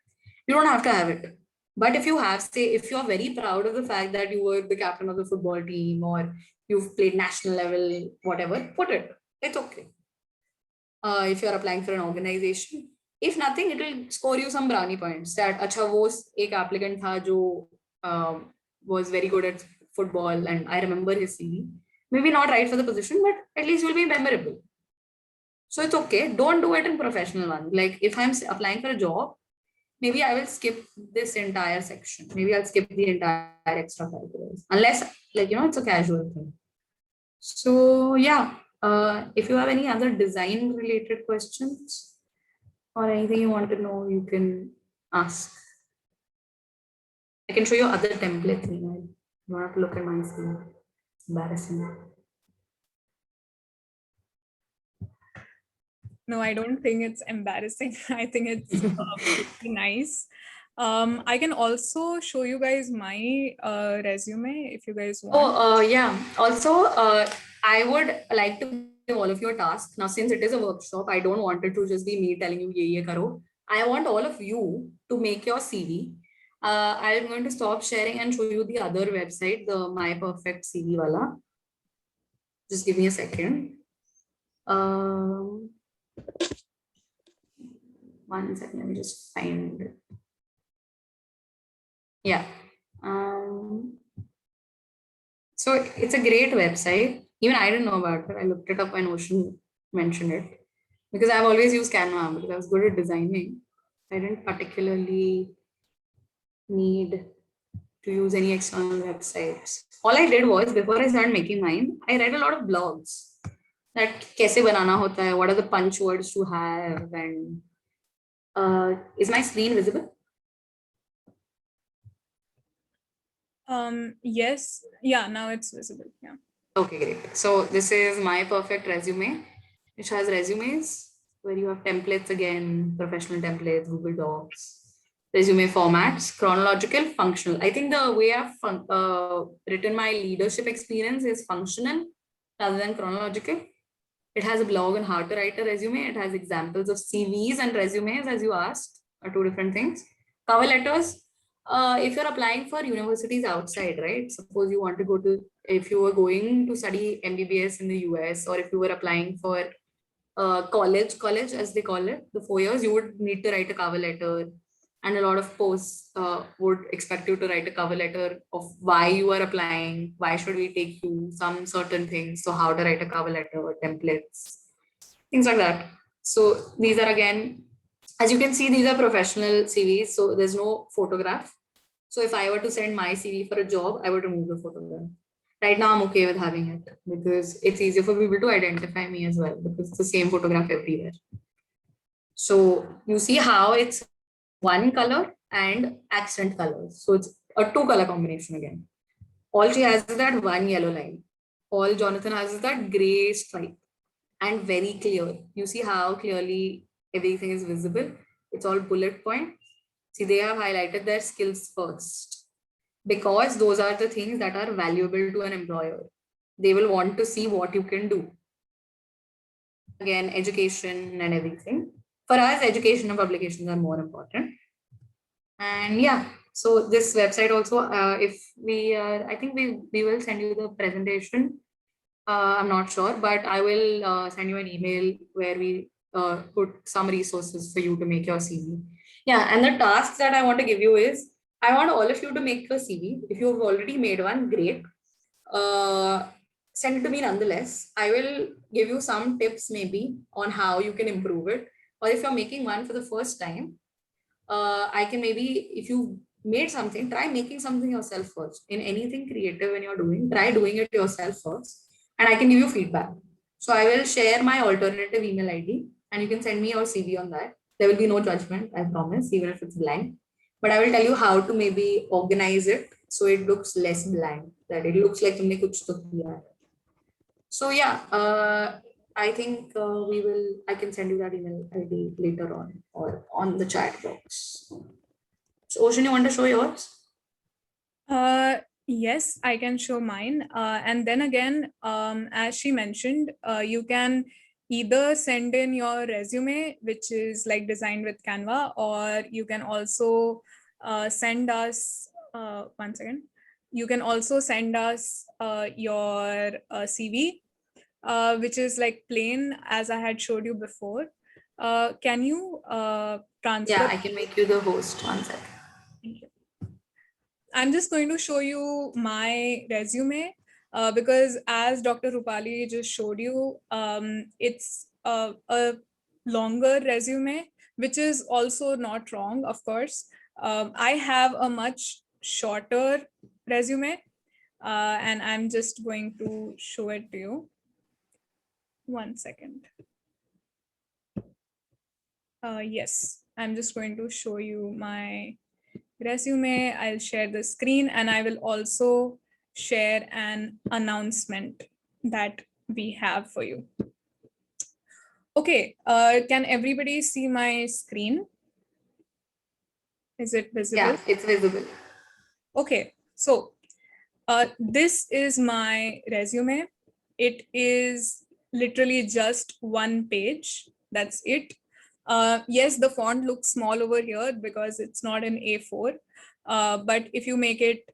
You don't have to have it. But if you have, say, if you're very proud of the fact that you were the captain of the football team or you've played national level, whatever, put it. It's okay. If you're applying for an organization, if nothing, it will score you some brownie points. That acha wo ek applicant tha jo was very good at football, and I remember his CV. Maybe not right for the position, but at least will be memorable. So it's okay. Don't do it in professional one. Like if I'm applying for a job, maybe I will skip this entire section. Maybe I'll skip the entire extracurriculars, unless it's a casual thing. So yeah, if you have any other design related questions. or anything you want to know, you can ask. I can show you other templates. You don't have to look at my screen. It's embarrassing. No, I don't think it's embarrassing. I think it's pretty nice. I can also show you guys my resume if you guys want. Oh, yeah. Also, I would like to give all of you a task. Now, since it is a workshop, I don't want it to just be me telling you, ye karo. I want all of you to make your CV. I'm going to stop sharing and show you the other website, the My Perfect CV wala. Just give me a second. 1 second, let me just find it. Yeah. So it's a great website. Even I didn't know about it. I looked it up when Oshin mentioned it. Because I've always used Canva because I was good at designing. I didn't particularly need to use any external websites. All I did was, before I started making mine, I read a lot of blogs that kaise banana hota hai, what are the punch words to have, and is my screen visible? Yes, yeah, now it's visible. Yeah. Okay, great. So this is My Perfect Resume, which has resumes where you have templates again, professional templates, Google Docs, resume formats, chronological, functional. I think the way I've written my leadership experience is functional rather than chronological. It has a blog on how to write a resume. It has examples of CVs and resumes, as you asked, are two different things. Cover letters. If you're applying for universities outside, right? Suppose you want to go to, if you were going to study MBBS in the US, or if you were applying for college as they call it, the 4 years, you would need to write a cover letter, and a lot of posts would expect you to write a cover letter of why you are applying, why should we take you, some certain things, so how to write a cover letter, templates, things like that. So these are, again, as you can see, these are professional CVs, so there's no photograph. So if I were to send my CV for a job, I would remove the photograph. Right now, I'm okay with having it because it's easier for people to identify me as well, because it's the same photograph everywhere. So you see how it's one color and accent colors. So it's a 2-color combination again. All she has is that one yellow line. All Jonathan has is that gray stripe, and very clear. You see how clearly everything is visible. It's all bullet point. See, they have highlighted their skills first, because those are the things that are valuable to an employer. They will want to see what you can do. Again, education and everything. For us, education and publications are more important. And yeah, so this website also, if we I think we will send you the presentation. I'm not sure, but I will send you an email where we put some resources for you to make your CV. Yeah, and the tasks that I want to give you is, I want all of you to make a CV. If you have already made one, great. Send it to me nonetheless. I will give you some tips maybe on how you can improve it. Or if you're making one for the first time, I can maybe, if you made something, try making something yourself first. In anything creative when you're doing, try doing it yourself first, and I can give you feedback. So I will share my alternative email ID, and you can send me your CV on that. There will be no judgment, I promise, even if it's blank. But I will tell you how to maybe organize it so it looks less blank, that it looks like तुमने कुछ तो किया है. So yeah, I think I can send you that email ID later on, or on the chat box. So Ocean, you want to show yours? Yes, I can show mine. And then again, as she mentioned, you can either send in your resume, which is like designed with Canva, or you can also send us, one second, you can also send us your CV, which is like plain, as I had showed you before. Can you transfer? Yeah, I can make you the host. 1 second. Thank you. I'm just going to show you my resume because as Dr. Rupali just showed you, it's a longer resume, which is also not wrong, of course. I have a much shorter resume and I'm just going to show it to you. 1 second. Yes, I'm just going to show you my resume. I'll share the screen and I will also share an announcement that we have for you. Okay, can everybody see my screen? Is it visible? Yeah, it's visible. Okay, so this is my resume. It is literally just one page. That's it. Yes, the font looks small over here because it's not an A4. But if you make it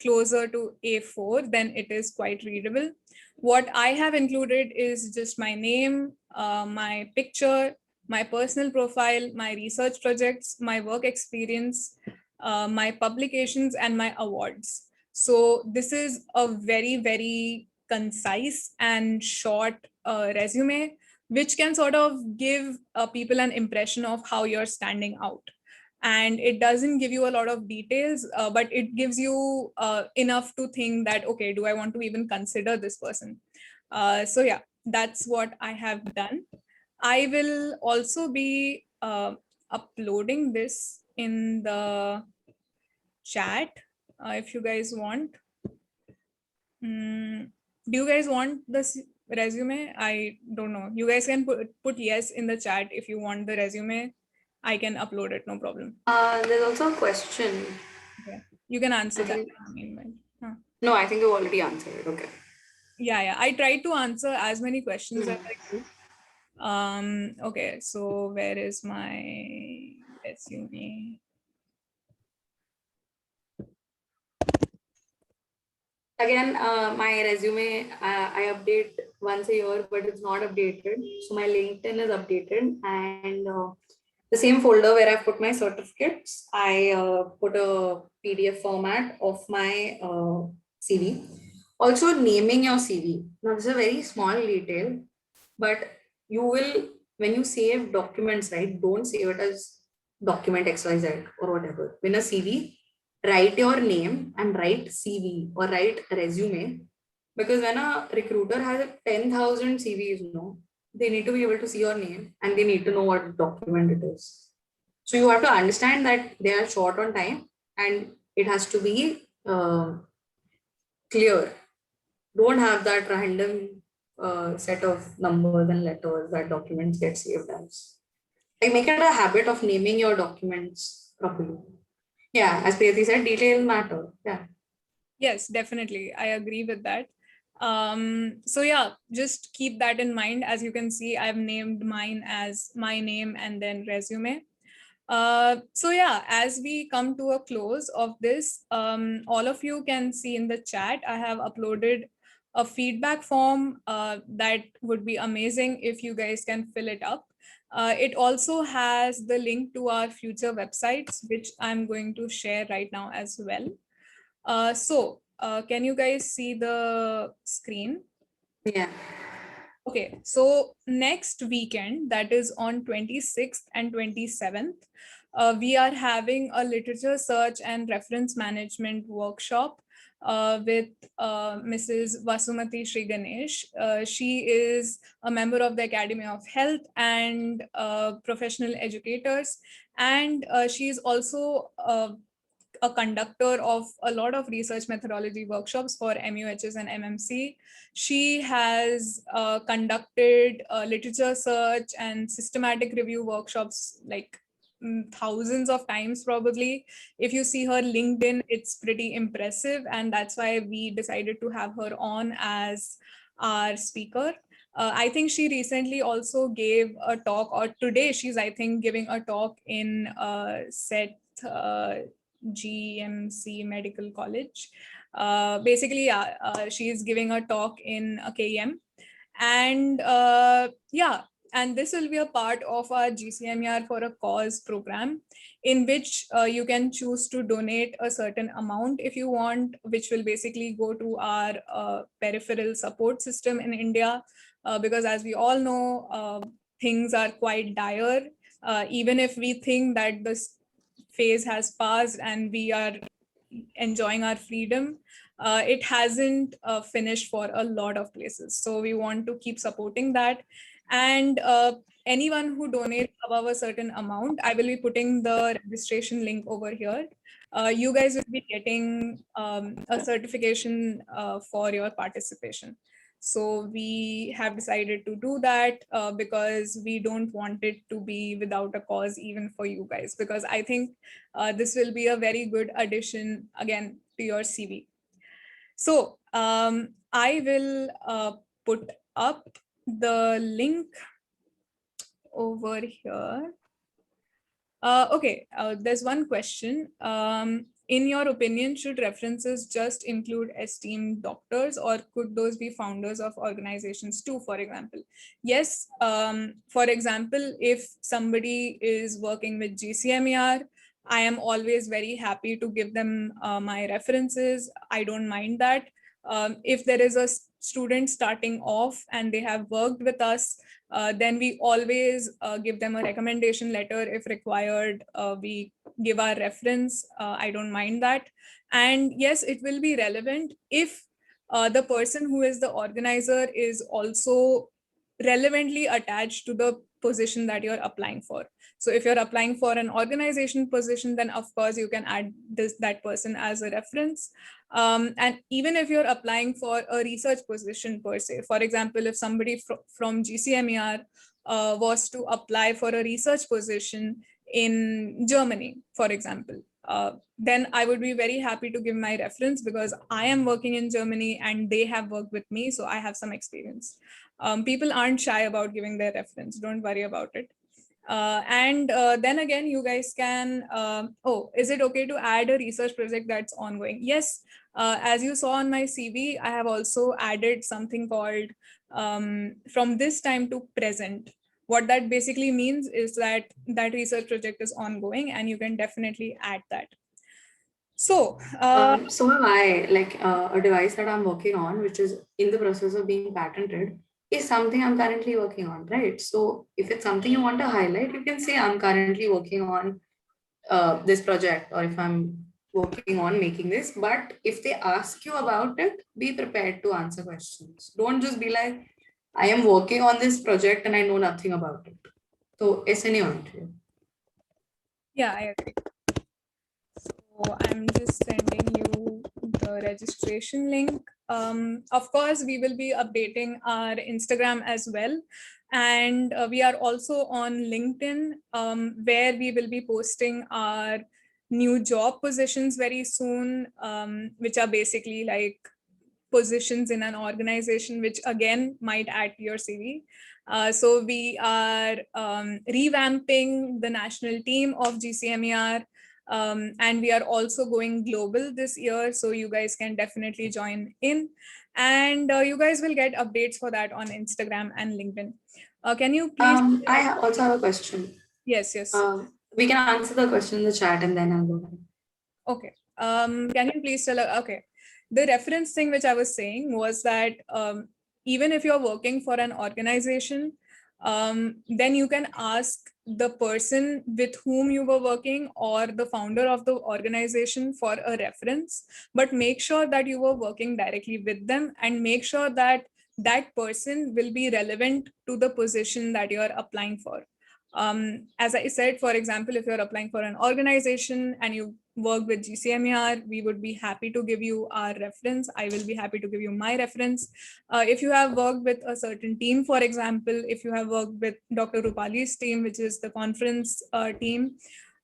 closer to A4, then it is quite readable. What I have included is just my name, my picture, my personal profile, my research projects, my work experience, my publications, and my awards. So this is a very, very concise and short resume, which can sort of give people an impression of how you're standing out. And it doesn't give you a lot of details, but it gives you enough to think that, okay, do I want to even consider this person? So yeah, that's what I have done. I will also be uploading this in the chat if you guys want. Do you guys want this resume? I don't know. You guys can put yes in the chat if you want the resume. I can upload it, no problem. There's also a question. Okay. You can answer I that. think, Meanwhile. Huh. no, I think you already answered it. Okay. Yeah. I tried to answer as many questions as I could. Okay, so where is my resume? Again, my resume, I update once a year, but it's not updated. So my LinkedIn is updated, and the same folder where I put my certificates, I put a PDF format of my CV. Also, naming your CV. Now, this is a very small detail, but you will, when you save documents, right, don't save it as document XYZ or whatever. In a CV, write your name and write CV or write resume, because when a recruiter has 10,000 CVs, they need to be able to see your name and they need to know what document it is. So you have to understand that they are short on time and it has to be clear. Don't have that random set of numbers and letters that documents get saved as. Like, make it a habit of naming your documents properly. Yeah, as Priyati said, details matter. Yeah. Yes, definitely. I agree with that. So yeah, just keep that in mind. As you can see, I've named mine as my name and then resume. So yeah, as we come to a close of this, all of you can see in the chat, I have uploaded a feedback form that would be amazing if you guys can fill it up. It also has the link to our future websites, which I'm going to share right now as well. Can you guys see the screen? Yeah. Okay, so next weekend, that is on 26th and 27th, we are having a literature search and reference management workshop with Mrs. Vasumati Sri Ganesh. She is a member of the Academy of Health and professional educators, and she is also a conductor of a lot of research methodology workshops for MUHs and MMC. She has conducted literature search and systematic review workshops like thousands of times probably. If you see her LinkedIn, it's pretty impressive, and that's why we decided to have her on as our speaker. I think she recently also gave a talk, or today she's, I think, giving a talk in SET GMC Medical College. Basically, yeah, she is giving a talk in KEM. And and this will be a part of our GCMER for a cause program, in which you can choose to donate a certain amount if you want, which will basically go to our peripheral support system in India. Because as we all know, things are quite dire. Even if we think that this phase has passed and we are enjoying our freedom, it hasn't finished for a lot of places. So we want to keep supporting that. And anyone who donates above a certain amount, I will be putting the registration link over here. You guys will be getting a certification for your participation. So we have decided to do that because we don't want it to be without a cause even for you guys, because I think this will be a very good addition again to your CV. So I will put up the link over here. Okay, there's one question. In your opinion, should references just include esteemed doctors, or could those be founders of organizations too, for example? Yes, for example, if somebody is working with GCMER, I am always very happy to give them my references. I don't mind that. If there is a student starting off and they have worked with us, then we always give them a recommendation letter if required. We give our reference. I don't mind that. And yes, it will be relevant if the person who is the organizer is also relevantly attached to the position that you're applying for. So if you're applying for an organization position, then of course you can add that person as a reference. And even if you're applying for a research position per se, for example, if somebody from GCMER was to apply for a research position in Germany, for example, then I would be very happy to give my reference because I am working in Germany and they have worked with me, so I have some experience. People aren't shy about giving their reference. Don't worry about it. And then again, you guys can, oh, is it okay to add a research project that's ongoing? Yes, as you saw on my CV, I have also added something called from this time to present. What that basically means is that that research project is ongoing and you can definitely add that. So, so have I, like a device that I'm working on, which is in the process of being patented, is something I'm currently working on, right? So if it's something you want to highlight, you can say I'm currently working on this project, or if I'm working on making this. But if they ask you about it, be prepared to answer questions. Don't just be like, I am working on this project and I know nothing about it. So ऐसे नहीं होना चाहिए. Yeah, I agree. So I'm just sending you the registration link. Of course, we will be updating our Instagram as well. And we are also on LinkedIn, where we will be posting our new job positions very soon, which are basically like positions in an organization, which again might add to your CV. So we are revamping the national team of GCMER, and we are also going global this year. So you guys can definitely join in, and you guys will get updates for that on Instagram and LinkedIn. Can you please? I also have a question. Yes, yes. We can answer the question in the chat and then I'll go ahead. Okay. Can you please tell? Okay. The reference thing which I was saying was that even if you're working for an organization, then you can ask the person with whom you were working or the founder of the organization for a reference, but make sure that you were working directly with them and make sure that that person will be relevant to the position that you're applying for. As I said, for example, if you're applying for an organization and you work with GCMER, we would be happy to give you our reference. I will be happy to give you my reference. If you have worked with a certain team, for example, if you have worked with Dr. Rupali's team, which is the conference team,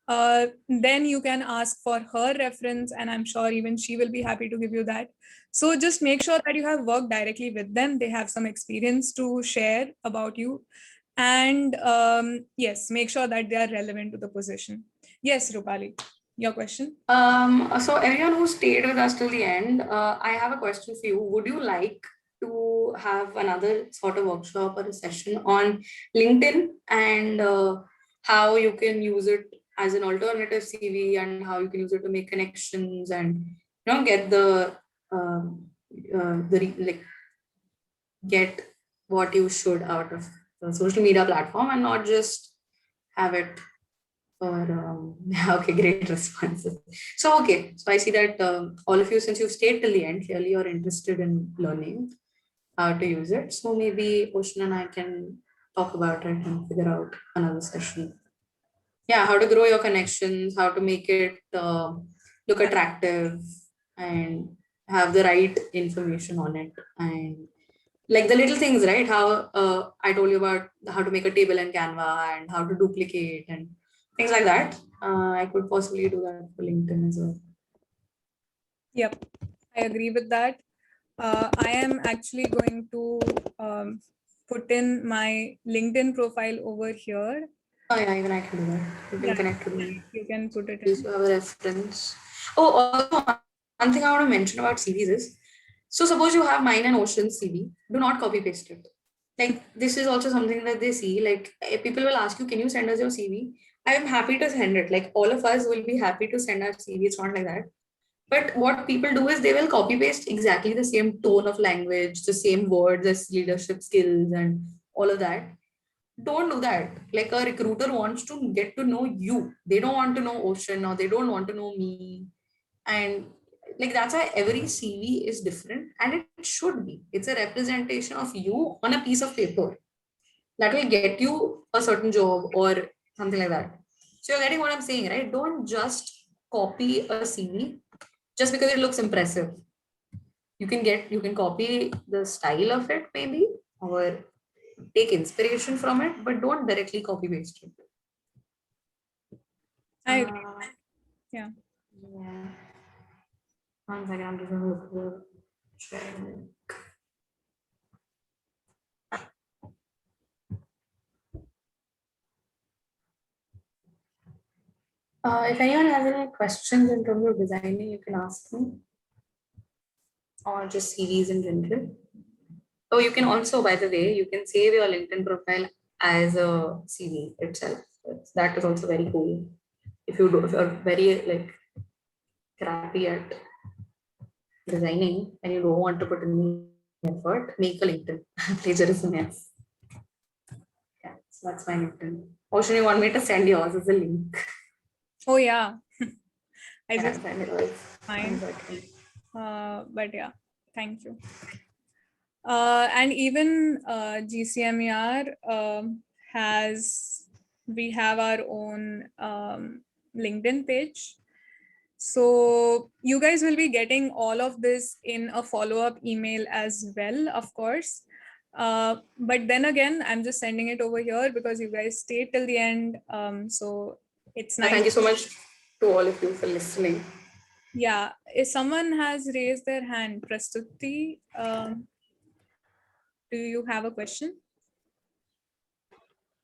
then you can ask for her reference, and I'm sure even she will be happy to give you that. So just make sure that you have worked directly with them. They have some experience to share about you. And yes, make sure that they are relevant to the position. Yes, Rupali, your question. So everyone who stayed with us till the end, I have a question for you. Would you like to have another sort of workshop or a session on LinkedIn and how you can use it as an alternative CV and how you can use it to make connections and get the like get what you should out of the social media platform and not just have it for okay, great responses. So okay, so I see that all of you, since you've stayed till the end, clearly you're interested in learning how to use it. So maybe Oshin and I can talk about it and figure out another session. Yeah, how to grow your connections, how to make it look attractive and have the right information on it, and like the little things, right? How I told you about how to make a table in Canva and how to duplicate and things like that. I could possibly do that for LinkedIn as well. Yep, I agree with that. I am actually going to put in my LinkedIn profile over here. Oh yeah, even I can do that. You can Yeah, connect to me. you can put it Please in. have a reference. Oh, also one thing I want to mention about CVs is, so suppose you have mine and Ocean's CV, do not copy paste it. Like this is also something that they see. Like people will ask you, can you send us your CV? I am happy to send it. Like all of us will be happy to send our CV. It's not like that. But what people do is they will copy paste exactly the same tone of language, the same words as leadership skills and all of that. Don't do that. Like a recruiter wants to get to know you. They don't want to know Ocean or they don't want to know me. And like that's why every CV is different and it should be. It's a representation of you on a piece of paper that will get you a certain job or something like that. So you're getting what I'm saying, right? Don't just copy a CV just because it looks impressive. You can copy the style of it maybe, or take inspiration from it, but don't directly copy paste it. I agree. Uh, Yeah. yeah. One second, I'm just gonna look at the chat. If anyone has any questions in terms of designing, you can ask me, or just CVs in general. Oh, you can also, by the way, you can save your LinkedIn profile as a CV itself. That is also very cool. If you're very like crappy at designing and you don't want to put in the effort, make a LinkedIn. Plagiarism, yes. Yeah, so that's my LinkedIn. Or should you want me to send yours as a link? Oh yeah. I Yeah, just send it as fine. exactly. But yeah, thank you. And even GCMER we have our own LinkedIn page. So you guys will be getting all of this in a follow-up email as well, of course. But then again, I'm just sending it over here because you guys stayed till the end. So it's nice. Thank you so much to all of you for listening. Yeah, if someone has raised their hand, Prastuti, do you have a question?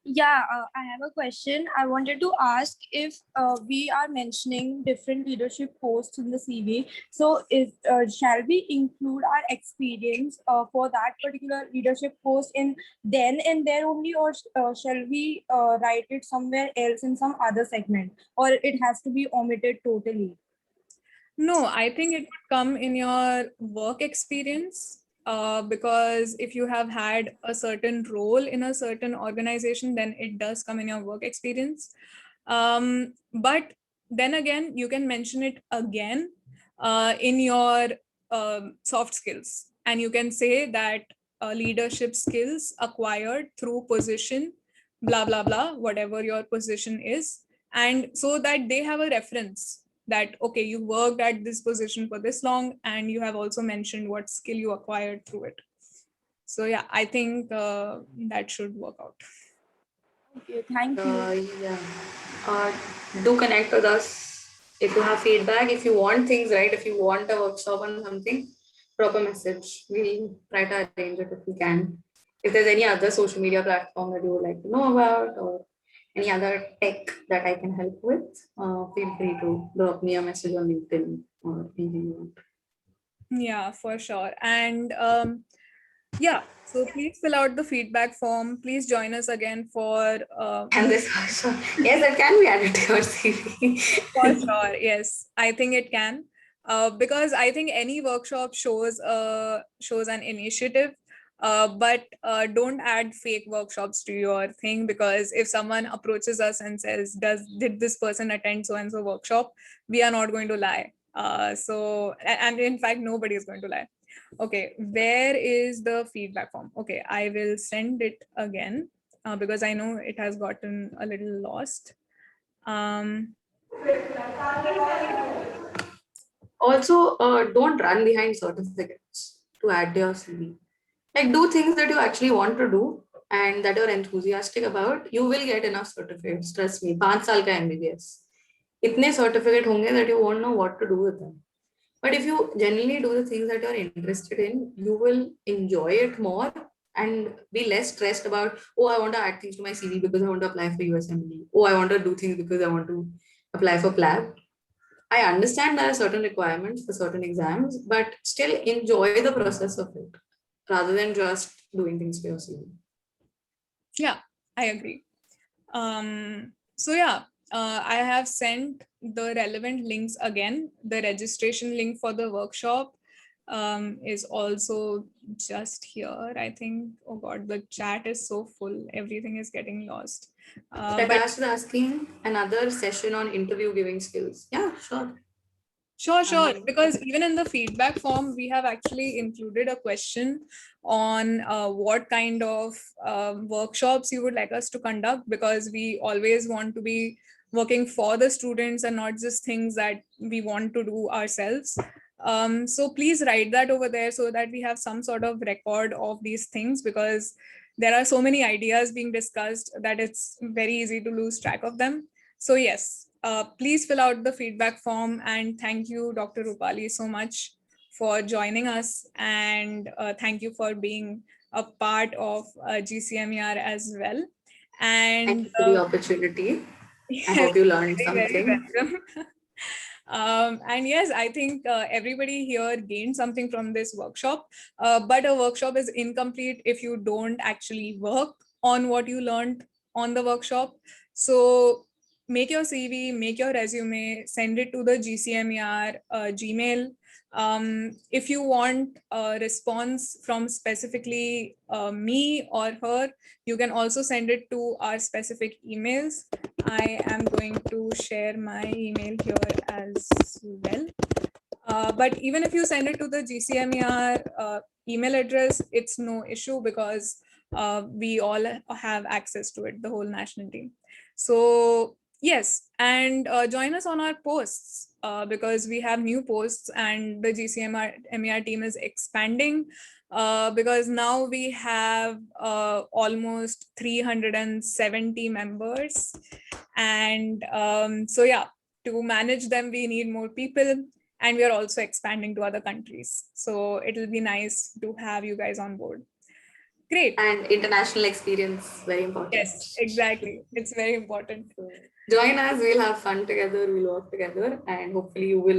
Yeah, I have a question. I wanted to ask if we are mentioning different leadership posts in the CV. So, shall we include our experience for that particular leadership post in then and there only, or shall we write it somewhere else in some other segment, or it has to be omitted totally? No, I think it would come in your work experience because if you have had a certain role in a certain organization, then it does come in your work experience. But then again, you can mention it again in your soft skills. And you can say that leadership skills acquired through position, blah, blah, blah, whatever your position is. And so that they have a reference that okay, you worked at this position for this long and you have also mentioned what skill you acquired through it. So yeah, I think that should work out. Okay, thank you. Yeah. Do connect with us if you have feedback. If you want things right, if you want a workshop on something, drop a message. We'll try to arrange it if we can. If there's any other social media platform that you would like to know about, or any other tech that I can help with, feel free to drop me a message on LinkedIn or anything you want. Yeah, for sure. And yeah, so please fill out the feedback form. Please join us again for And this also, yes, that can be added to your CV. for sure. Yes, I think it can. Because I think any workshop shows an initiative, but don't add fake workshops to your thing, because if someone approaches us and says, did this person attend so and so workshop, we are not going to lie. And in fact, nobody is going to lie. Okay, where is the feedback form? Okay, I will send it again. because I know it has gotten a little lost. Also, don't run behind certificates to add to your CV. Like, do things that you actually want to do and that you're enthusiastic about. You will get enough certificates. Trust me. 5 साल का MBBS. इतने certificate होंगे that you won't know what to do with them. But if you genuinely do the things that you're interested in, you will enjoy it more and be less stressed about, oh, I want to add things to my CV because I want to apply for USMLE. Oh, I want to do things because I want to apply for PLAB. I understand there are certain requirements for certain exams, but still enjoy the process of it rather than just doing things for your CV. Yeah, I agree. So yeah, I have sent the relevant links again. The registration link for the workshop is also just here, I think. Oh God, the chat is so full. Everything is getting lost. But Prakash is asking another session on interview giving skills. Yeah, sure. Sure. Because even in the feedback form, we have actually included a question on what kind of workshops you would like us to conduct, because we always want to be working for the students and not just things that we want to do ourselves. So please write that over there so that we have some sort of record of these things, because there are so many ideas being discussed that it's very easy to lose track of them. So yes, please fill out the feedback form, and thank you, Dr. Rupali, so much for joining us, and thank you for being a part of GCMER as well. And thank you for the opportunity. I yes, hope you learned very something. welcome. And yes, I think everybody here gained something from this workshop, but a workshop is incomplete if you don't actually work on what you learned on the workshop. So make your CV, make your resume, send it to the GCMER Gmail. If you want a response from specifically me or her, you can also send it to our specific emails. I am going to share my email here as well. But even if you send it to the GCMER email address, it's no issue, because we all have access to it, the whole national team. So yes, and join us on our posts, because we have new posts and the GCMER team is expanding, because now we have almost 370 members. And so yeah, to manage them, we need more people. And we are also expanding to other countries. So it'll be nice to have you guys on board. Great. And international experience, very important. Yes, exactly. It's very important. Join us, we'll have fun together, we'll work together, and hopefully you will